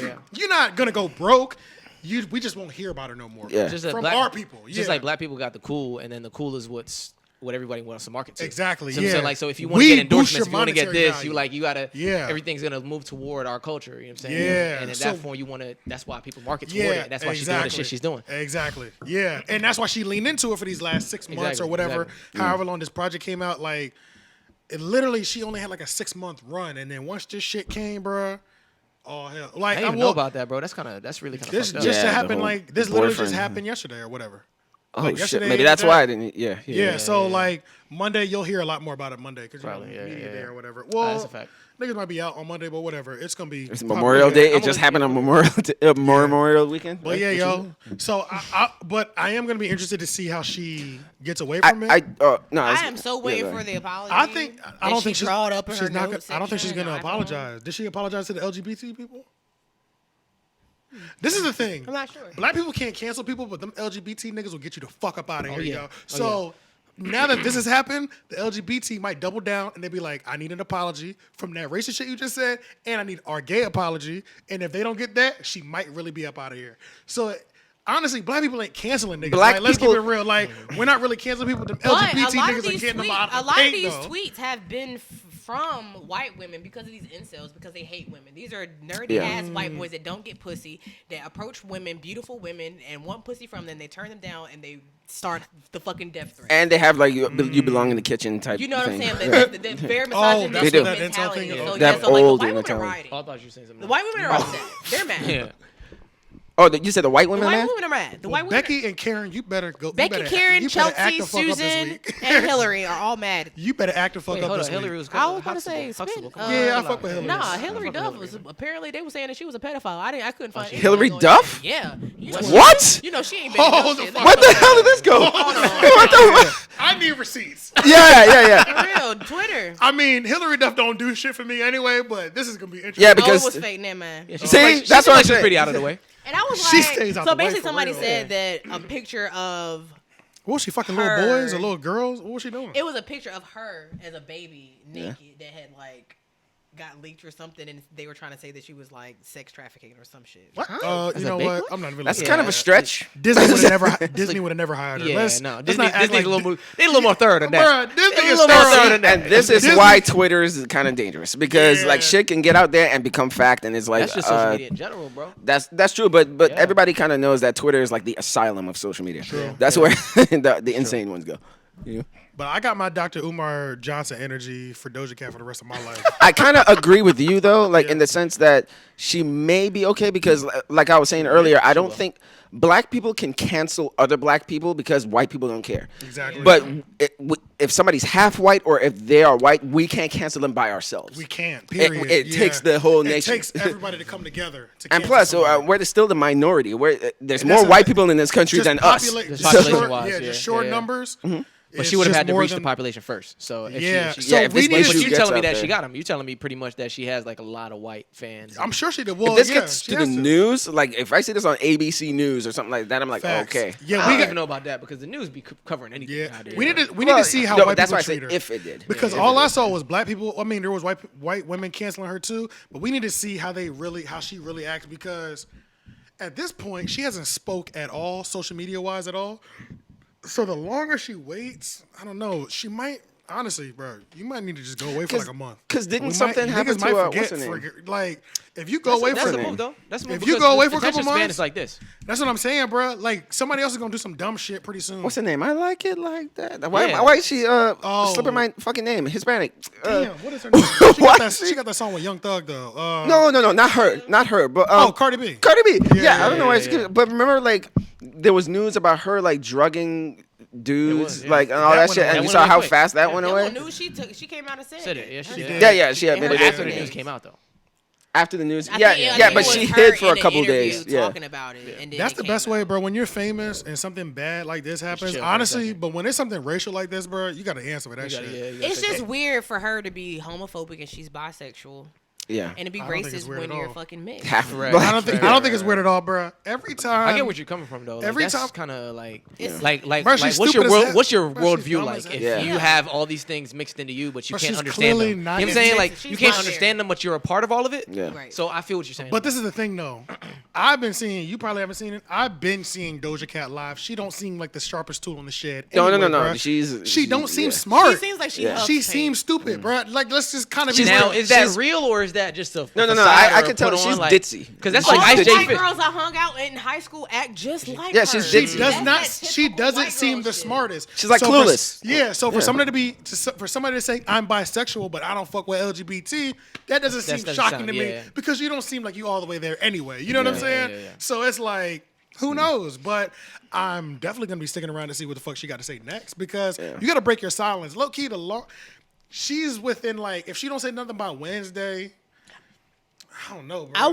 yeah. you're not gonna go broke. We just won't hear about her no more. Yeah. Just that From black, our people. Just like black people got the cool, and then the cool is what everybody wants to market to. Exactly, So I'm yeah. saying, like, so if you want We to get boost endorsements, your if you want to get monetary this, value. you gotta. Yeah. Everything's gonna move toward our culture. You know what I'm saying? Yeah, And at so- that point, you want to. That's why people market toward Yeah, it. That's why she's doing the shit she's doing. Exactly. Yeah, and that's why she leaned into it for these last 6 months Exactly, or whatever. exactly. However long this project came out, like it literally, she only had like a 6-month run, and then once this shit came, bruh, oh hell! I Like didn't even know about that, bro. That's really kind of this fucked up. just Yeah, the happened. whole Like this literally just boyfriend. happened yesterday or whatever. Oh Like, shit! yesterday, Maybe that's why I didn't. Yeah. So like Monday, you'll hear a lot more about it Monday because Probably, media day or whatever. That's Well, a fact. niggas might be out on Monday, but whatever. It's gonna be It's Memorial Day. It just happened on Memorial Weekend. But right? yeah, yo. So, but I am gonna be interested to see how she gets away from it. I am so waiting for the apology. I don't think she's drawed up in her not. notes I don't think she's section gonna and iPhone. apologize. Did she apologize to the LGBT people? This is the thing. I'm not sure. Black people can't cancel people, but them LGBT niggas will get you the fuck up out of here, yeah. yo. So now that this has happened, the LGBT might double down and they be like, I need an apology from that racist shit you just said, and I need our gay apology. And if they don't get that, she might really be up out of here. So honestly, black people ain't canceling niggas. Black Like, let's keep people- it real. Like, we're not really canceling people. Them But LGBT niggas are getting them out a of lot the of paint, these though. tweets have been from white women because of these incels, because they hate women. These are nerdy Yeah. ass white boys that don't get pussy, that approach women, beautiful women, and want pussy from them. They turn them down and they start the fucking death threat. And they have like you belong in the kitchen type. You know what I'm thing. saying? That's very misogynistic that's what that incel mentality. thing is. So, That yeah, so like the old white women are mentality. rioting. Oh, I thought you were saying something. The white women are upset. They're mad. Yeah. Oh, you said the white The women, white man? women are mad. The white women. Becky and Karen, you better go. Becky, Karen, you better act Chelsea, the fuck up this Susan, week. and Hillary are all mad. You better act the fuck Wait, up hold this on. Hillary week. was. I was about to Huxtable, say, Huxtable, spin- come on. Yeah, I Chill fuck out. with Hillary. Nah, Hillary Duff was apparently they were saying that she was a pedophile. I couldn't find anything Hillary going Duff? on. Yeah. You know, What? You know she ain't been. Hold no the shit. fuck What the hell did this go? What the? I need receipts. Yeah. For real, Twitter. I mean, Hillary Duff don't do shit for me anyway, but this is gonna be interesting. Yeah, Oh, because it was fake, never mind. Yeah, she See? seems like- That's she what I'm seems like she's saying. pretty out of the way. And I was She like, stays out so the way basically for somebody real. said that a picture of What was she fucking Her. little boys or little girls? What was she doing? it was a picture of her as a baby naked that had like got leaked or something, and they were trying to say that she was like sex trafficking or some shit. You As a know big what? one? I'm not even. that's looking kind at of a that. stretch. Disney would have never. Disney would have never hired her. Yeah, Let's, no. let's Disney, not act Disney's like a little more. They a little more thorough than that. Bruh, Disney They a is little more thorough. thorough than that. And this is Disney- why Twitter is kind of dangerous because Yeah. like shit can get out there and become fact, and it's like That's just social media in general, bro. That's true, but Yeah. everybody kind of knows that Twitter is like the asylum of social media. That's where the insane ones go. Yeah. But I got my Dr. Umar Johnson energy for Doja Cat for the rest of my life. I kind of agree with you though, like in the sense that she may be okay because, like I was saying earlier, I don't think black people can cancel other black people because white people don't care. Exactly. But if somebody's half white or if they are white, we can't cancel them by ourselves. We can't. Period. It takes the whole nation. It takes everybody to come together. To And cancel plus, somebody. we're still the minority. There's And more that's white people in this country Just than us. just population-wise, short, yeah. just short Yeah. numbers. But she would have had to more reach the than- population first. So if Yeah. she, So yeah, if we this need issue but you gets telling me out that there. she got them. You telling me pretty much that she has like a lot of white fans. I'm sure she did. Well, If this yeah, gets she to the has news, like if I see this on ABC News or something like that, I'm like, Facts. okay. Yeah, I we don't got. even know about that because the news be covering anything. Yeah, nowadays, we need bro. to need to see how no, white that's people why I said treat her. if it did. Because If all it I did. saw was black people. I mean, there was white women canceling her too. But we need to see how she really acts because at this point she hasn't spoke at all, social media wise at all. So the longer she waits, I don't know. She might honestly, bro. You might need to just go away for like a month. Because didn't We something might, happen niggas to might what's her forget, name? like if you go away That's for a move though. That's a move If you because go away the for a couple attention span months- is like this. That's what I'm saying, bro. Like somebody else is gonna do some dumb shit pretty soon. What's her name? I like it like that. Why? Yeah. Why is she Oh. slipping my fucking name? Hispanic. Damn, what is her name? She What? got that song with Young Thug though. No, not her. But Cardi B. Cardi B. Yeah, I don't know why. yeah. But remember, like there was news about her like drugging dudes, was, yeah. like and all That that went shit, away. and That you went saw away how quick. fast that went That away. one news she came out and said Said it. it. Yeah, she did. did. Yeah, she admitted her it. After the acting news it. came out though. After the news. I Yeah, think- I yeah, think but it she was hid her for a in an couple interview days. Yeah. talking about it, and then That's it the came best way, out. bro. When you're famous and something bad like this happens, chill for a honestly, second. but when it's something racial like this, bro, you got to answer for that shit. It's just weird for her to be homophobic and she's bisexual, Yeah. and to be I don't think it's racist weird when at you're all. fucking mixed. Half Right. black. I don't think it's weird at all, bro. Every time I get where you're coming from though. Like, Every that's time- kind of like, It's- like, Bro, like, she's what's stupid your as hell. what's your Bro, she's worldview dumb like as hell. if Yeah. you have all these things mixed into you, but you Bro, can't she's understand clearly them? not You know what I'm saying? even- Like she's you can't not understand them, but you're a part of all of it. Yeah. Right. So I feel what you're saying. But this is the thing, though. I've been seeing. You probably haven't seen it. I've been seeing Doja Cat live. She don't seem like the sharpest tool in the shed. No. bruh. She don't seem yeah. smart. She seems like she. Yeah. loves She pain. seems stupid, bro. Like let's just kind of be now, real. is that She's- real or is that just a No. facade I or can tell put she's on, like, ditzy. Because that's She's like All Ice the white J. girls I hung out in high school act just like Yeah, her. she's She ditzy. does That's not. that She typical doesn't white seem girl the shit. smartest. She's like So clueless. For somebody for somebody to say I'm bisexual, but I don't fuck with LGBT, that doesn't seem doesn't shocking sound- to me yeah. because you don't seem like you all the way there anyway. You know what I'm saying? yeah. So it's like Who knows? But I'm definitely gonna be sticking around to see what the fuck she got to say next because you got to break your silence. Low key, she's within like if she don't say nothing by Wednesday. I don't know, bro. I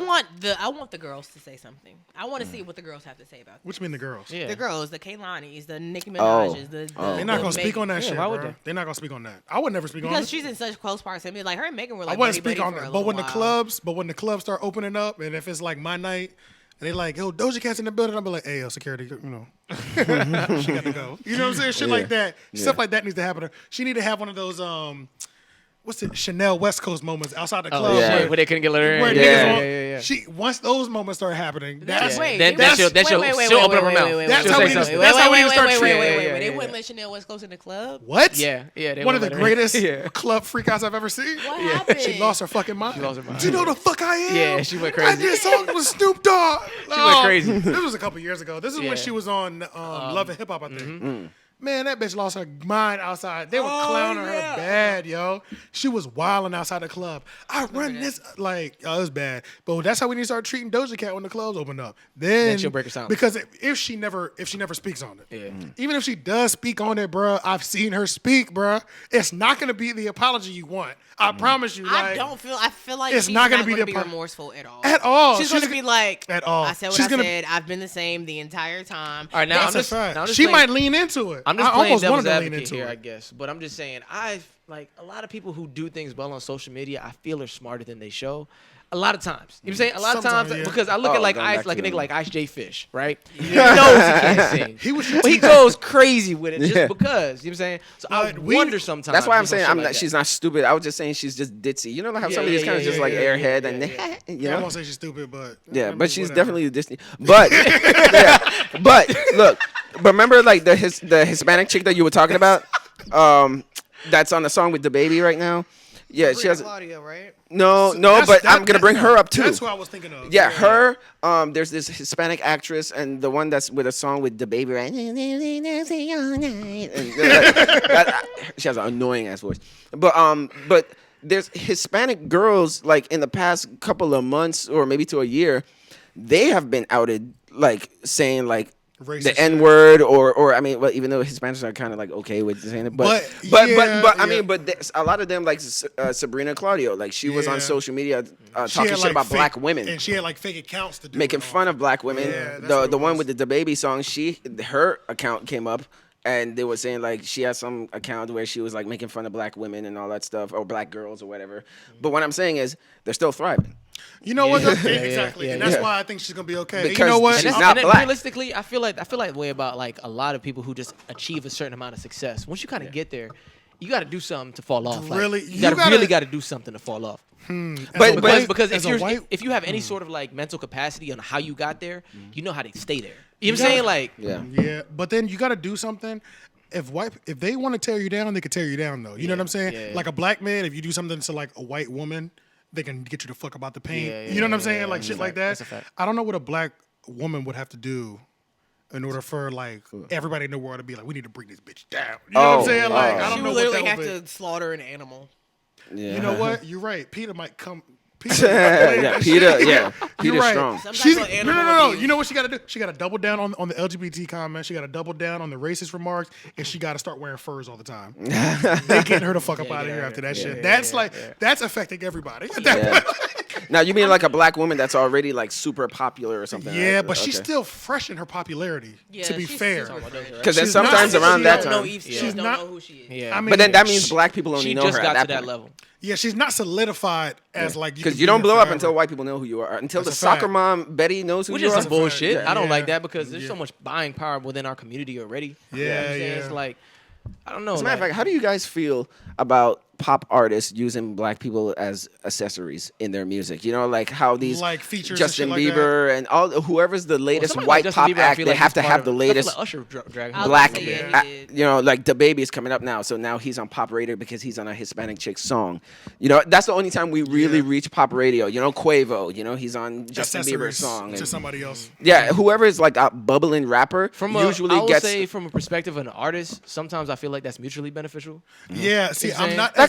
want the girls to say something. I want to see what the girls have to say about this. What you mean the girls? Yeah. The girls, the Kaylanis, the Nicki Minaj's, the They're not gonna speak on that shit, why bro. would they? They're not gonna speak on that. I would never speak on it. because she's in such close proximity. Like her and Megan were like I wouldn't buddy speak on for a that. But little while. when the clubs start opening up, and if it's like my night, and they like, yo, Doja Cat's in the building, I'll be like, hey, yo, security, you know, she got to go. You know what I'm saying? Shit like that. Stuff like that needs to happen. She need to have one of those what's it? Chanel West Coast moments outside the club. yeah. Where they couldn't get let her in. Where Yeah. She once those moments start happening, that's Wait, Then they she'll open up her mouth. That's She'll how say we need to- something. that's how we need to start wait, treating wait, it. They Yeah, wouldn't yeah. let Chanel West Coast in the club. what? Yeah. They One of the wouldn't let her in. greatest Yeah. club freakouts I've ever seen. What happened? She lost her fucking mind. She lost her mind. Do you know who the fuck I am? Yeah, she went I crazy. did songs with Snoop Dogg. She went crazy. This was a couple years ago. This is Yeah. when she was on Love and Hip Hop, I think. Mm-hmm. Man, that bitch lost her mind outside. They were clowning her bad, yo. She was wilding outside the club. I run this like, oh, it was bad. But that's how we need to start treating Doja Cat when the clubs open up. Then she'll break her silence. because if she never speaks on it, Yeah. even if she does speak on it, bruh, I've seen her speak, bruh. It's not gonna be the apology you want. I promise you. I like, feel like it's she's not not gonna going be to the be apo- remorseful at all. At all. She's going to be like, at all. I said what She's I gonna- said. I've been the same the entire time. All right, now That's I'm a just, fact. now I'm just She playing- might lean into it. I'm just I playing almost devil's wanted to lean advocate into here, it. I guess. But I'm just saying, a lot of people who do things well on social media, I feel are smarter than they show. A lot of times. You know what I'm saying? A lot of Sometimes, times, yeah. because I look at like going back Ice, like a to nigga the- like Ice J Fish, right? He knows he can't sing. He goes crazy with it just because. You know what I'm saying? So I But wonder sometimes. That's why I'm just on saying shit I'm like not. that. She's not stupid. I was just saying she's just ditzy. You know how Yeah, some of these yeah, kind of yeah, just like yeah, airhead yeah, and yeah. you Yeah, I know. won't say she's stupid, but Yeah, I mean, but she's whatever. definitely a Disney. But but look, remember like the Hispanic chick that you were talking about? That's on the song with the baby right now. Yeah, she has Claudia, right? no, That's- but that- I'm gonna bring her up too. That's who I was thinking of. Yeah, her. There's this Hispanic actress, and the one that's with a song with the baby, right? And, she has an annoying ass voice. But there's Hispanic girls like in the past couple of months or maybe to a year, they have been outed like saying like Racist the shit. N-word or I mean, well, even though Hispanics are kind of like okay with saying it, but yeah, I mean, yeah. but a lot of them like Sabrina Claudio, like she was Yeah. on social media She talking had, shit like, about fake- black women, and she had like fake accounts to do making it fun on. of black women. Yeah, that's what the it one was. with the baby song, her account came up. And they were saying like she has some account where she was like making fun of black women and all that stuff, or black girls or whatever. But what I'm saying is they're still thriving. You know what? Yeah, Exactly, yeah, and that's yeah. why I think she's gonna be okay. And you Because know what? she's And not then black. realistically, I feel like the way about like a lot of people who just achieve a certain amount of success. Once you kind of get there, you got to do something to fall off. Like, Really? you You gotta gotta- really got to do something to fall off. Because as if you have any sort of like mental capacity on how you got there, you know how to stay there. You know what I'm saying? Like, yeah, but then you got to do something. If they want to tear you down, they can tear you down though. You know what I'm saying? yeah. Like a black man, if you do something to like a white woman, they can get you the fuck about the paint. Yeah, you know what I'm saying? yeah, Like that's shit a like fact. that. That's a fact. I don't know what a black woman would have to do in order for like everybody in the world to be like, we need to bring this bitch down. You know what I'm saying? Like I She don't know would what literally that have would be. to slaughter an animal. Yeah. You know what? You're right. Peter might come. Peter, Yeah, Peter. Yeah, You're Peter's right. strong. Some She's, type of no, animal no. abuse. You know what she got to do? She got to double down on the LGBT comments. She got to double down on the racist remarks, and she got to start wearing furs all the time. They getting her the fuck up out of here after that shit. That's that's affecting everybody. At that Yeah. point. Now you mean like a black woman that's already like super popular or something? Yeah, right? but she's Okay. still fresh in her popularity. Yeah, to be she's fair, super fresh. Because then She's not- sometimes around she that don't time. know Eve. She's She's don't not- know who she is. yeah. I mean, But then that means black people only she know just her got at to that that point. level. yeah, she's not solidified as like Because can you be don't here blow up forever. until white people know who you are. Until the That's a fact. soccer mom Betty knows who Which you is are. some bullshit. Yeah. I don't like Yeah. that because there's so much buying power within our community already. You know what I'm saying? Yeah. It's like, I don't know. As a matter of like- fact, how do you guys feel about pop artists using black people as accessories in their music? You know, like how these Like features and Justin shit like Bieber and all whoever's the latest somebody white like Justin pop Bieber, I act, feel they like have he's to part have of- the stuff like latest Usher dragging I was black. gonna say, yeah, he did. You know, like the baby's coming up now, so now he's on pop radio because he's on a Hispanic chick song. You know, that's the only time we really reach pop radio. You know, Quavo. You know, he's on Justin Bieber's accessories song. to And, somebody else. yeah, whoever is like a bubbling rapper I usually would gets. say from a perspective of an artist, sometimes I feel like that's mutually beneficial. Yeah, see, I'm not. That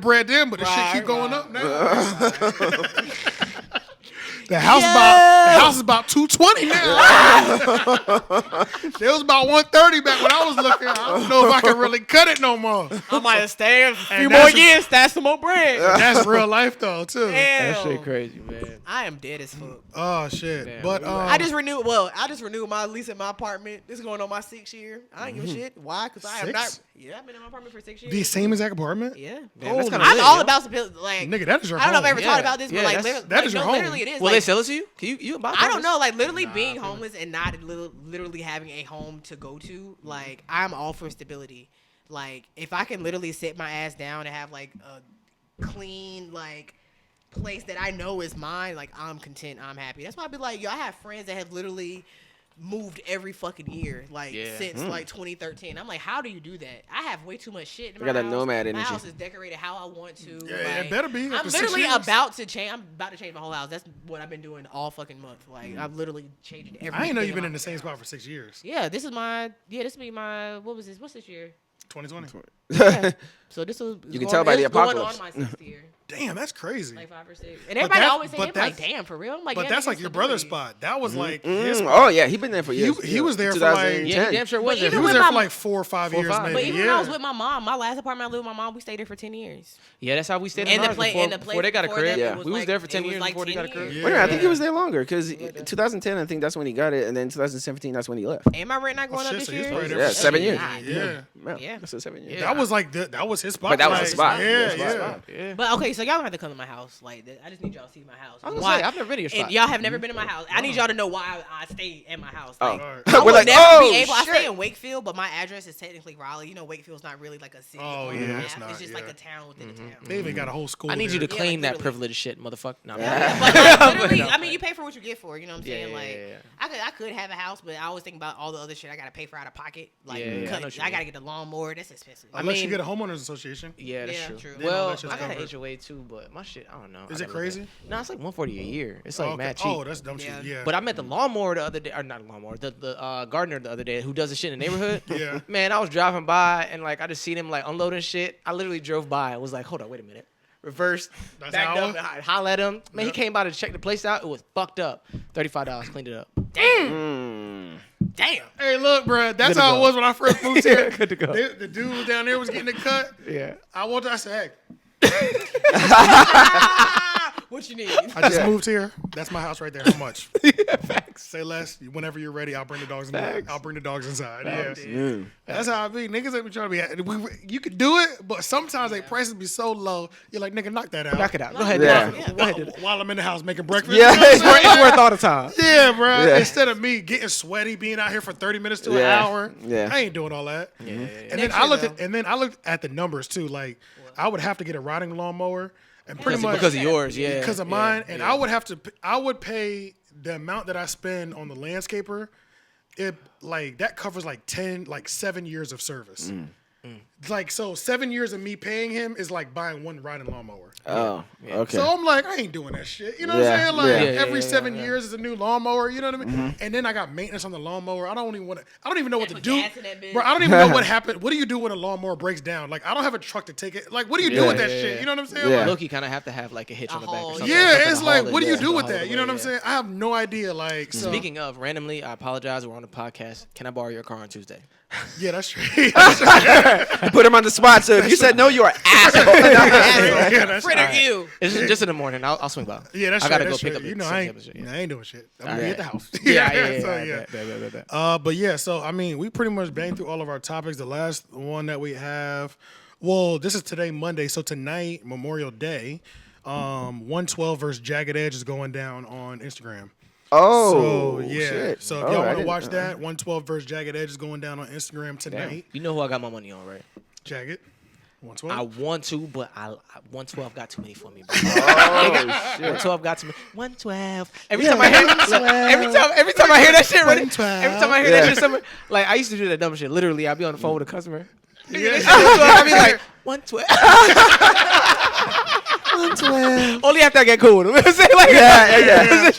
bread then, but the shit keep going up now. The house is about 220 now. It was about 130 back when I was looking. I don't know if I can really cut it no more. I might have stayed a few And more that's- years, stash some more bread. That's real life though too. That Hell. shit crazy, man. I am dead as fuck. Oh shit. Damn, But I just renewed my lease in my apartment. This is going on my 6th year. I ain't give a shit. Why? Because I am not. 6? Yeah, I've been in my apartment for 6 years. the same exact apartment? Yeah. Damn, that's Oh, kinda I'm lit, all yo. about stability. Like, Nigga, that is your I don't know if I home. ever Yeah. talked about this, Yeah, but like, that's- that is your home. literally it is. Will like, they sell it to you? Can you buy I don't know. Like literally being homeless and not literally having a home to go to. Like I'm all for stability. Like if I can literally sit my ass down and have like a clean like place that I know is mine, like I'm content. I'm happy. That's why I be like, yo, I have friends that have literally moved every fucking year, like since like 2013. I'm like, how do you do that? I have way too much shit in my got that house. nomad My energy. house is decorated how I want to. Yeah, like, it better be. I'm After 6 literally years. about to change. I'm about to change my whole house. That's what I've been doing all fucking month. Like I'm literally changing everything. I didn't know you've been my in the same fucking spot house. for 6 years. Yeah, this will be my. What was this? What's this year? 2020. Yeah. So this was. You can tell by the apocalypse. Going on my 6th year, Damn, that's crazy. like 5 or 6. And everybody that- always say, but like, that's- damn, for real. I'm like, But yeah, that's nigga, like your brother's stability. spot. That was like his spot. Oh yeah, he been there for years. He was there for 2010. like Yeah, he damn sure was But there. he even was with there my- for like 4 or 5 years, 5. maybe. But even yeah. when I was with my mom, my last apartment I lived with my mom, we stayed there for 10 years. Yeah, that's how we stayed in And the ours place, before, and the place before they got a before crib. that, Yeah. it was We was like- there for it 10 was years like before they 10 got a crib. years. Wait a minute, I think he Yeah. was there longer because 2010, I think that's when he got it, and then 2017, that's when he left. And my rent not going Oh, up shit, this so he's year. probably there Yeah, for 7 years. God, Yeah. Yeah. That's a 7 years. Yeah. That was like that was his spot. But that was like, his spot. Yeah, That was yeah. his spot. Yeah. But okay, so y'all don't have to come to my house. Like, I just need y'all to see my house. I was gonna Why- say, I've never been to your spot. And y'all have never been to my house. I need y'all to know why I stay at my house. Oh. Like, Alright. I We're would like, never oh, be able. I stay shit. in Wakefield, but my address is technically Raleigh. You know, Wakefield's not really like a city. Oh, on yeah, the it's map. not, It's just yeah. like a town within a town. They even got a whole school. I need you to there. clean like, that literally. privileged shit, motherfucker. No, But like, literally, no. I mean, you pay for what you get for. You know what I'm Yeah, saying? yeah, Like, yeah, I could have a house, but I always think about all the other shit I gotta pay for out of pocket. Like, Yeah, yeah, I know cut- what you I mean. gotta get the lawnmower. That's expensive. Unless mean- you get a homeowners association. Yeah, that's Yeah, true. true. Then all Well, that shit's I got an covered. HOA too, but my shit, I don't know. Is I it gotta look at crazy? No, it's like $140 a year. It's like Okay. mad cheap. Oh, that's dumb shit. Yeah. Yeah. But I met the lawnmower the other day, or not lawnmower, the gardener the other day who does the shit in the neighborhood. Yeah. Man, I was driving by and like I just seen him like unloading shit. I literally drove by and was like, hold on, wait a minute. Reversed, That's backed how up, and hollered at him. Man, he Yep. came by to check the place out. It was fucked up. $35, cleaned it up. Mm. Damn. Hey, look, bro. That's Good to how go. it was when I first moved here. Good to go. The dude was down there was getting it cut. Yeah. I said, What you need? I just moved here. That's my house right there. How much? Facts. Say less. Whenever you're ready, I'll bring the dogs. I'll bring the dogs inside. Yeah. Mm. That's how I be. Niggas ain't been trying to be. You can do it, but sometimes they prices be so low. You're like, nigga, knock that out. Knock it out. Go ahead. Yeah. do it. Go ahead. Do it. While I'm in the house making breakfast. Yeah. You know what I'm It's worth- saying? it's worth all the time. Yeah, bro. Yeah. Instead of me getting sweaty, being out here for 30 minutes to an Yeah. hour, Yeah. I ain't doing all that. Yeah. And then Next I year, looked though. at the numbers too. Like I would have to get a riding lawnmower, and pretty much Because of yours, yeah. because of Yeah, mine, and yeah. I would pay the amount that I spend on the landscaper. It like that covers like 7 years of service. Like so, 7 years of me paying him is like buying one riding lawnmower. Oh, okay. So I'm like, I ain't doing that shit. You know what Yeah, I'm saying? Like yeah. Yeah, every yeah, 7 yeah. years is a new lawnmower. You know what I mean? And then I got maintenance on the lawnmower. I don't even know what to put do. gas in that bitch. Bro, I don't even know what happened. What do you do when a lawnmower breaks down? Like I don't have a truck to take it. Like what do you do Yeah, with that yeah, shit? yeah. You know what I'm saying? Yeah. Like, Loki kind of have to have like a hitch on the back or haul, something. yeah, something it's to like, haul it, what do you yeah, do to with haul that? it You know what I'm away, saying? I have no idea. Like, so Speaking of, randomly, I apologize. We're on the podcast. Can I borrow your car on Tuesday? yeah, that's true. You put him on the spot. So if you said no, you are asshole. yeah, that's Fritter right. you. It's just in the morning. I'll swing by. Yeah, that's I gotta right, go that's pick right. up. You know, some I other ain't, shit, I ain't doing shit. I'm All gonna be at right. the house. Yeah. So, yeah. Bet. But yeah, so I mean, we pretty much banged through all of our topics. The last one that we have, well, this is today, Monday. So tonight, Memorial Day, 112 versus Jagged Edge is going down on Instagram. Oh, So yeah, shit. so if Oh, y'all I want to didn't- watch that, 112 versus Jagged Edge is going down on Instagram tonight. You know who I got my money on, right? Jagged, I 112. want to, but 112 got too many for me. Bro. Oh, shit. 112 got too many. 112. Every time I hear every time I hear that shit, right? 112. Every time I hear that Yeah. shit, somewhere, like I used to do that dumb shit. Literally, I'd be on the phone with a customer. Yeah. I'd be like 112. Only after I get cool with him. Say like Yeah.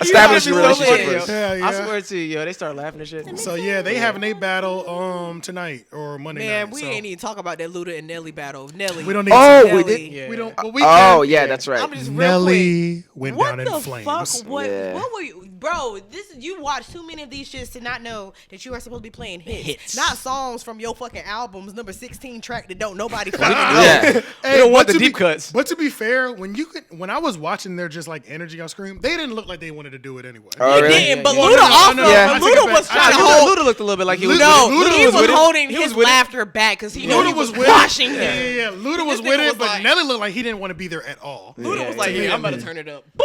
Establish your so relationship lit, first. yo. Yeah, I yeah. swear to you, yo, they start laughing and shit. So yeah, they having a battle tonight or Monday Man, night. we so ain't even talk about that Luda and Nelly battle. Nelly. we don't need Oh, to. we Nelly. did. Yeah. We don't. But we Oh, can. yeah, that's right. I'm just real Nelly quick. went What down in the flames. fuck? What? Yeah. What were you, bro? You watch too many of these shits to not know that you are supposed to be playing hits, not songs from your fucking albums, number 16 track that don't nobody fucking know. Yeah. Hey, don't want but the to deep be- cuts. But to be fair, when I was watching their just like energy on screen, they didn't look like they wanted to do it anyway. Oh, He really? didn't, but Yeah. Luda also, Yeah. I take Luda it was back. trying to I- hold. Luda looked a little bit like he was. No, Luda he was was with it. holding He his was with it. laughter back because he knew he Luda was with washing it. him. Yeah. Luda was This with nigga it, was but like- Nelly looked like he didn't want to be there at all. Luda was like, Yeah. "Yeah, I'm about to turn it up." Boop.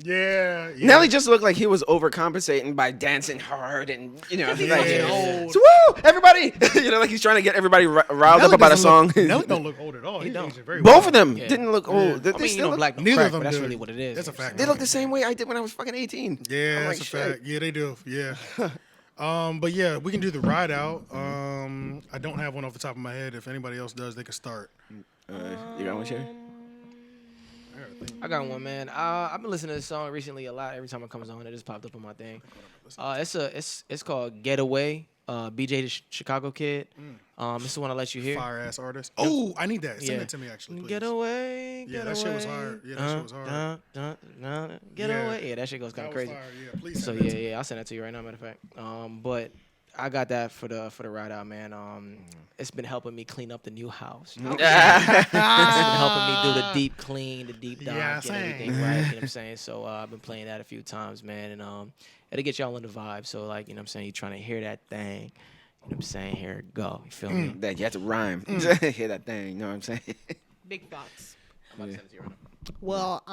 Yeah. Nelly just looked like he was overcompensating by dancing hard and, He's like, fucking old. so, woo, everybody, like he's trying to get everybody riled up about a song. Nelly don't look old at all. He don't. aged very Both well. of them Yeah. didn't look old. They, I mean, you still know, look, black don't Neither crack, of them but that's do. really what it is. That's a fact. they look the same way I did when I was fucking 18. Yeah, I'm that's like, a fact. shit. Yeah, they do. Yeah. But yeah, we can do the ride out. I don't have one off the top of my head. If anybody else does, they can start. You got one, Sherry? I got one, man. I've been listening to this song recently a lot. Every time it comes on, it just popped up on my thing. It's called Getaway. BJ the Chicago Kid. This is one I let you hear. Fire ass artist. Oh, I need that. Send Yeah. it to me actually. Please. Get away. Yeah, Get that shit was away. hard. Yeah, that shit was hard. Get Yeah. away. Yeah, that shit goes kind That of was crazy. fire. Yeah, please. So Send that to me. yeah, I'll send that to you right now. Matter of fact, but I got that for the ride out, man. It's been helping me clean up the new house. You know what I'm saying? It's been helping me do the deep clean, the deep dive, Yeah, get same. everything right. You know what I'm saying? So I've been playing that a few times, man, and it'll get y'all in the vibe. So like, you know what I'm saying, you trying to hear that thing. You know what I'm saying? Here it go. You feel me? That you have to rhyme. Hear that thing. You know what I'm saying? Big thoughts. I'm about to send it to you right now. Well,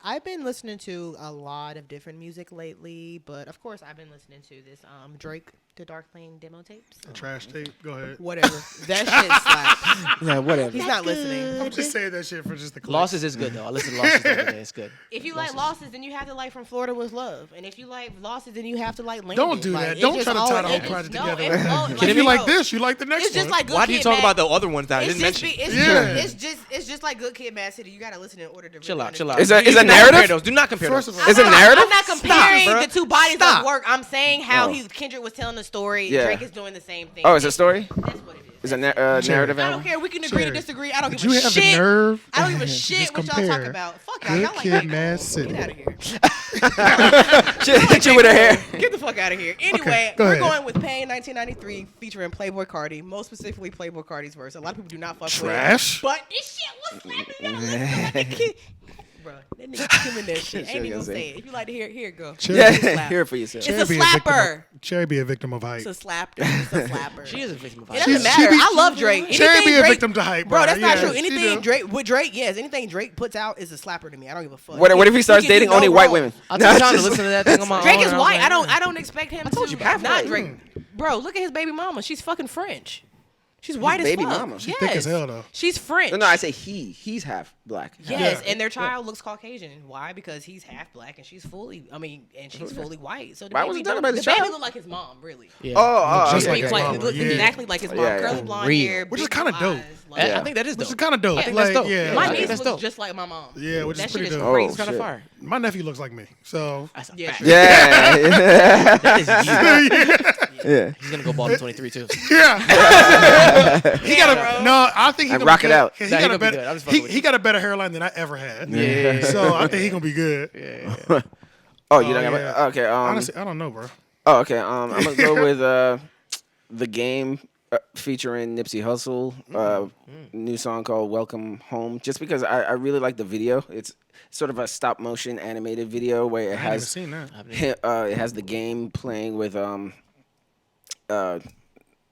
I've been listening to a lot of different music lately, but of course I've been listening to this Drake The Dark Lane demo tapes. A trash tape. Go ahead. Whatever. That shit slaps. Yeah, whatever. He's not listening. I'm just saying that shit for just the clip. Losses is good though. I listen to Losses the other day. It's good. If you like Losses, then you have to like From Florida With Love. And if you like Losses, then you have to like Landon. Don't do Like, that. it's Don't just try to all- tie the whole it's project just- no, together. it's all- If you like bro, this, you like the next it's just one. like Good Why do you Kid, talk Mad- about the other ones that I It's didn't just, mention? it's, Yeah. it's just like Good Kid, Mad City. You gotta listen in order to Chill really out, chill out. Is that- You is that cannot compare narrative? those. Do not compare First those. of all, Is it narrative? I'm not comparing Stop, the bruh. two bodies Stop. of work. I'm saying how Oh. Kendrick was telling the story. Yeah. Drake is doing the same thing. Oh, is it a story? That's what it is. Is it narrative I album? don't care. We can agree to Sure. disagree. I don't Did give you a have shit. the nerve? I don't give a Just shit what y'all compare talk about. Fuck y'all. Good Y'all like Kid, Drake. Mad City. Get out of here. She hit you with her hair. Get the fuck out of here. Anyway, go we're ahead. going with Pain 1993 featuring Playboy Cardi, most specifically Playboy Cardi's verse. A lot of people do not fuck Trash. with it. But this shit was slapping. Bro, that nigga killing that shit. Ain't even gonna say it. If you like to hear it, here it go. Yeah, It's a slap. Hear it for yourself. It's a be victim slapper. of- Cherry be a victim of hype. It's a slapper. It's a slapper. She is a victim of It hype. doesn't She matter. be- I love Drake. Cherry Anything be a Drake- victim to hype, Bro, that's not yeah, true. she Anything do. Drake with Drake, yes. Anything Drake puts out is a slapper to me. I don't give a fuck. What if he starts can do dating no only white wrong. women? I took time to listen to that thing on my Drake own. is and I was white. like, I don't expect him to. you, Not half Drake. Bro, look at his baby mama. She's fucking French. She's white as baby fuck. mama? She Yes. thick as hell, though. She's French. No, I say he. He's half black. Yes, Yeah. and their child looks Caucasian. Why? Because he's half black and she's fully. She's fully white. So the Why baby was he don't- talking about the his baby child? look like his mom, really. Yeah. Oh, Just okay. like his Like, mama, it looks yeah. exactly like his mom. Yeah, yeah. Curly blonde Real. hair, Which is big kinda blue dope. eyes, I think that is dope. Which is kind of dope. I think like, that's dope. yeah. My I think niece that's looks dope. just like my mom. Yeah, which is that pretty shit is dope. Oh, crazy. It's kind of shit. fire. My nephew looks like me, so That's a Yeah, fact. true. Yeah. That is you. Yeah. He's gonna go ball in 23 too. yeah. He got bro. a no. I think he And gonna rock be it good, out. 'cause Nah, He he got a gonna be better. good. I'm just fucking with He you. got a better hairline than I ever had. Yeah. So I think he gonna be good. Yeah. Oh, you don't yeah. got okay. Honestly, I don't know, bro. Oh, okay. I'm gonna go with the game featuring Nipsey Hussle. New song called "Welcome Home." Just because I really like the video. It's sort of a stop motion animated video where it I haven't has seen that. it has the game playing with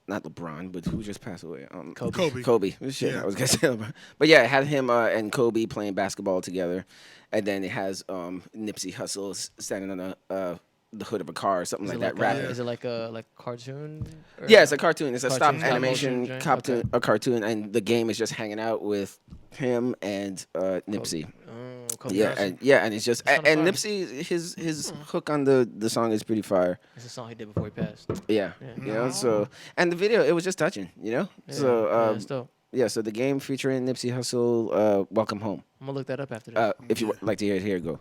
not LeBron, but who just passed away? Kobe. Kobe. Shit, Yeah. I was gonna say LeBron. But yeah, it had him and Kobe playing basketball together, and then it has Nipsey Hussle standing on the hood of a car or something like that, rapping. Is it like a cartoon? Or- Yeah, it's a cartoon. It's a Cartoon, stop stop animation motion, cartoon, okay. a cartoon, and the game is just hanging out with him and Nipsey. Oh, Kobe. Yeah, and it's just That's and kinda Nipsey his hook on the song is pretty fire. It's a song he did before he passed. Yeah, you know. So and the video, it was just touching, you know. Yeah, So it's dope. Yeah, so the game featuring Nipsey Hussle, Welcome Home. I'm gonna look that up after this. If you would like to hear it, here you go.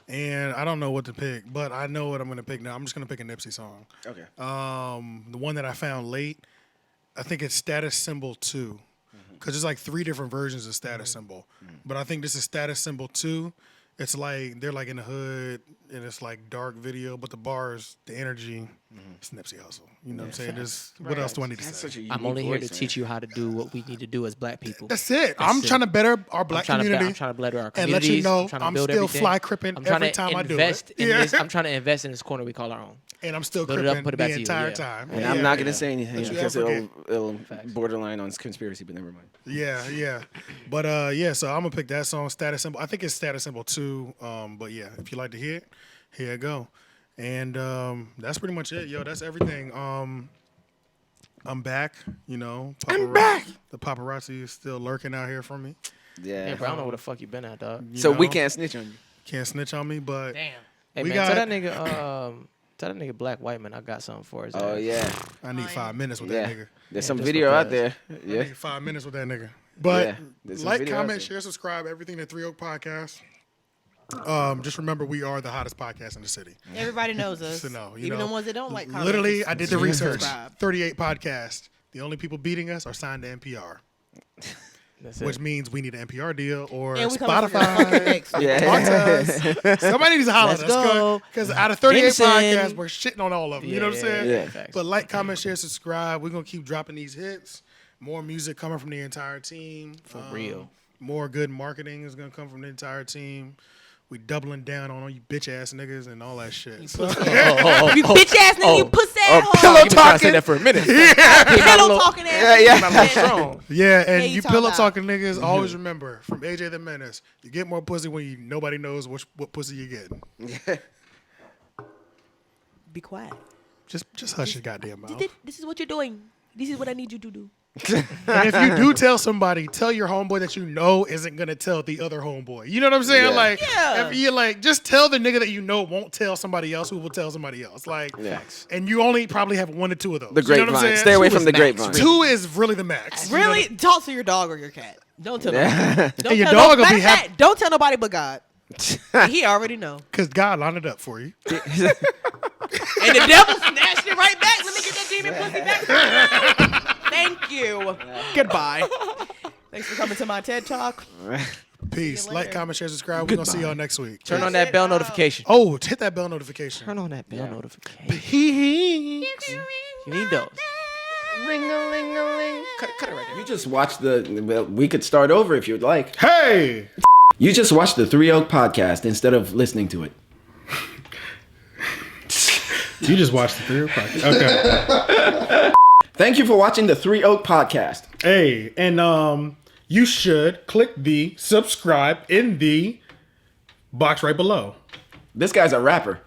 And I don't know what to pick, but I know what I'm gonna pick now. I'm just gonna pick a Nipsey song. Okay. The one that I found late, I think it's Status Symbol 2. Because there's like 3 different versions of Status Symbol. But I think this is Status Symbol 2. It's like they're like in the hood and it's like dark video, but the bars, the energy, it's Nipsey Hussle. You know what I'm saying? Just, what else do I need to say? I'm only here to teach you how to do what we need to do as black people. That's it. I'm trying to better our black community. I'm trying to better our and communities. let you know I'm still everything. fly crippin' every time I do it. I'm trying to invest in this corner we call our own. And I'm still Build it up, crippin' put it back the to you, entire yeah. time. And I'm not going to say anything Don't you because ever it'll borderline on conspiracy, but never mind. Yeah. But so I'm gonna pick that song, Status Symbol. I think it's Status Symbol 2. But yeah, if you like to hear it, here you go. And that's pretty much it, yo. That's everything. I'm back, you know. I'm back. The paparazzi is still lurking out here for me. Yeah. Hey, bro, I don't know where the fuck you been at, dog. You So we know? can't snitch on you. Can't snitch on me, but Damn. Hey, We man, got- tell that nigga Black White Man I got something for his Oh, ass. yeah. I need 5 minutes with Yeah. that nigga. There's some just video out because. there. I Yeah. need 5 minutes with that nigga. But Yeah, there's some like, video out comment, there. share, subscribe, everything to 3 Oak Podcast. Just remember, we are the hottest podcast in the city. Everybody knows us. So no, you Even know, the ones that don't like comments. Literally, I did the research. Subscribe. 38 podcasts. The only people beating us are signed to NPR, That's it. which means we need an NPR deal or And we coming for your Spotify. fucking necks. Sponsor us. Somebody needs to holler at Let's us. go. Because out of 38 Jameson. podcasts, we're shitting on all of them. You know what I'm saying? yeah. Facts. But like, comment, share, subscribe. We're going to keep dropping these hits. More music coming from the entire team. For real. More good marketing is going to come from the entire team. We doubling down on all you bitch ass niggas and all that shit. So, You bitch ass nigga, you pussy ass hoe. Pillow talking. Say that for a minute. Pillow talking ass. Yeah. Strong. yeah, and you you talking pillow about? talking niggas, always remember from AJ the Menace, you get more pussy when nobody knows what pussy you getting. Be quiet. Just hush your goddamn mouth. This is what you're doing. This is what I need you to do. And if you do tell somebody, tell your homeboy that you know isn't gonna tell the other homeboy. You know what I'm saying? Yeah. Like, Yeah. if you like, just tell the nigga that you know won't tell somebody else who will tell somebody else. Like, Facts. and you only probably have 1 or 2 of those. The You know what I'm grapevine. saying? Stay away 2 from is the max. grapevine. 2 is really the max. You know Really? Talk to your dog or your cat. Don't tell nobody. Don't And your tell dog will matter be of fact, happy. Don't tell nobody but God. He already know. Because God lined it up for you. And the devil snatched it right back. Let me get that demon pussy back. Thank you. Goodbye. Thanks for coming to my TED Talk. Peace. See you Like, later. comment, share, subscribe. We're going to see y'all next week. Turn on that bell notification. Oh, hit that bell notification. Turn on that bell notification. You need those. Ring-a-ling-a-ling. Cut it right there. You just watched well, we could start over if you'd like. Hey! You just watched the 3 Oak podcast instead of listening to it. You just watched the 3 Oak podcast. Okay. Thank you for watching the 3 Oak podcast. Hey, and you should click the subscribe in the box right below. This guy's a rapper.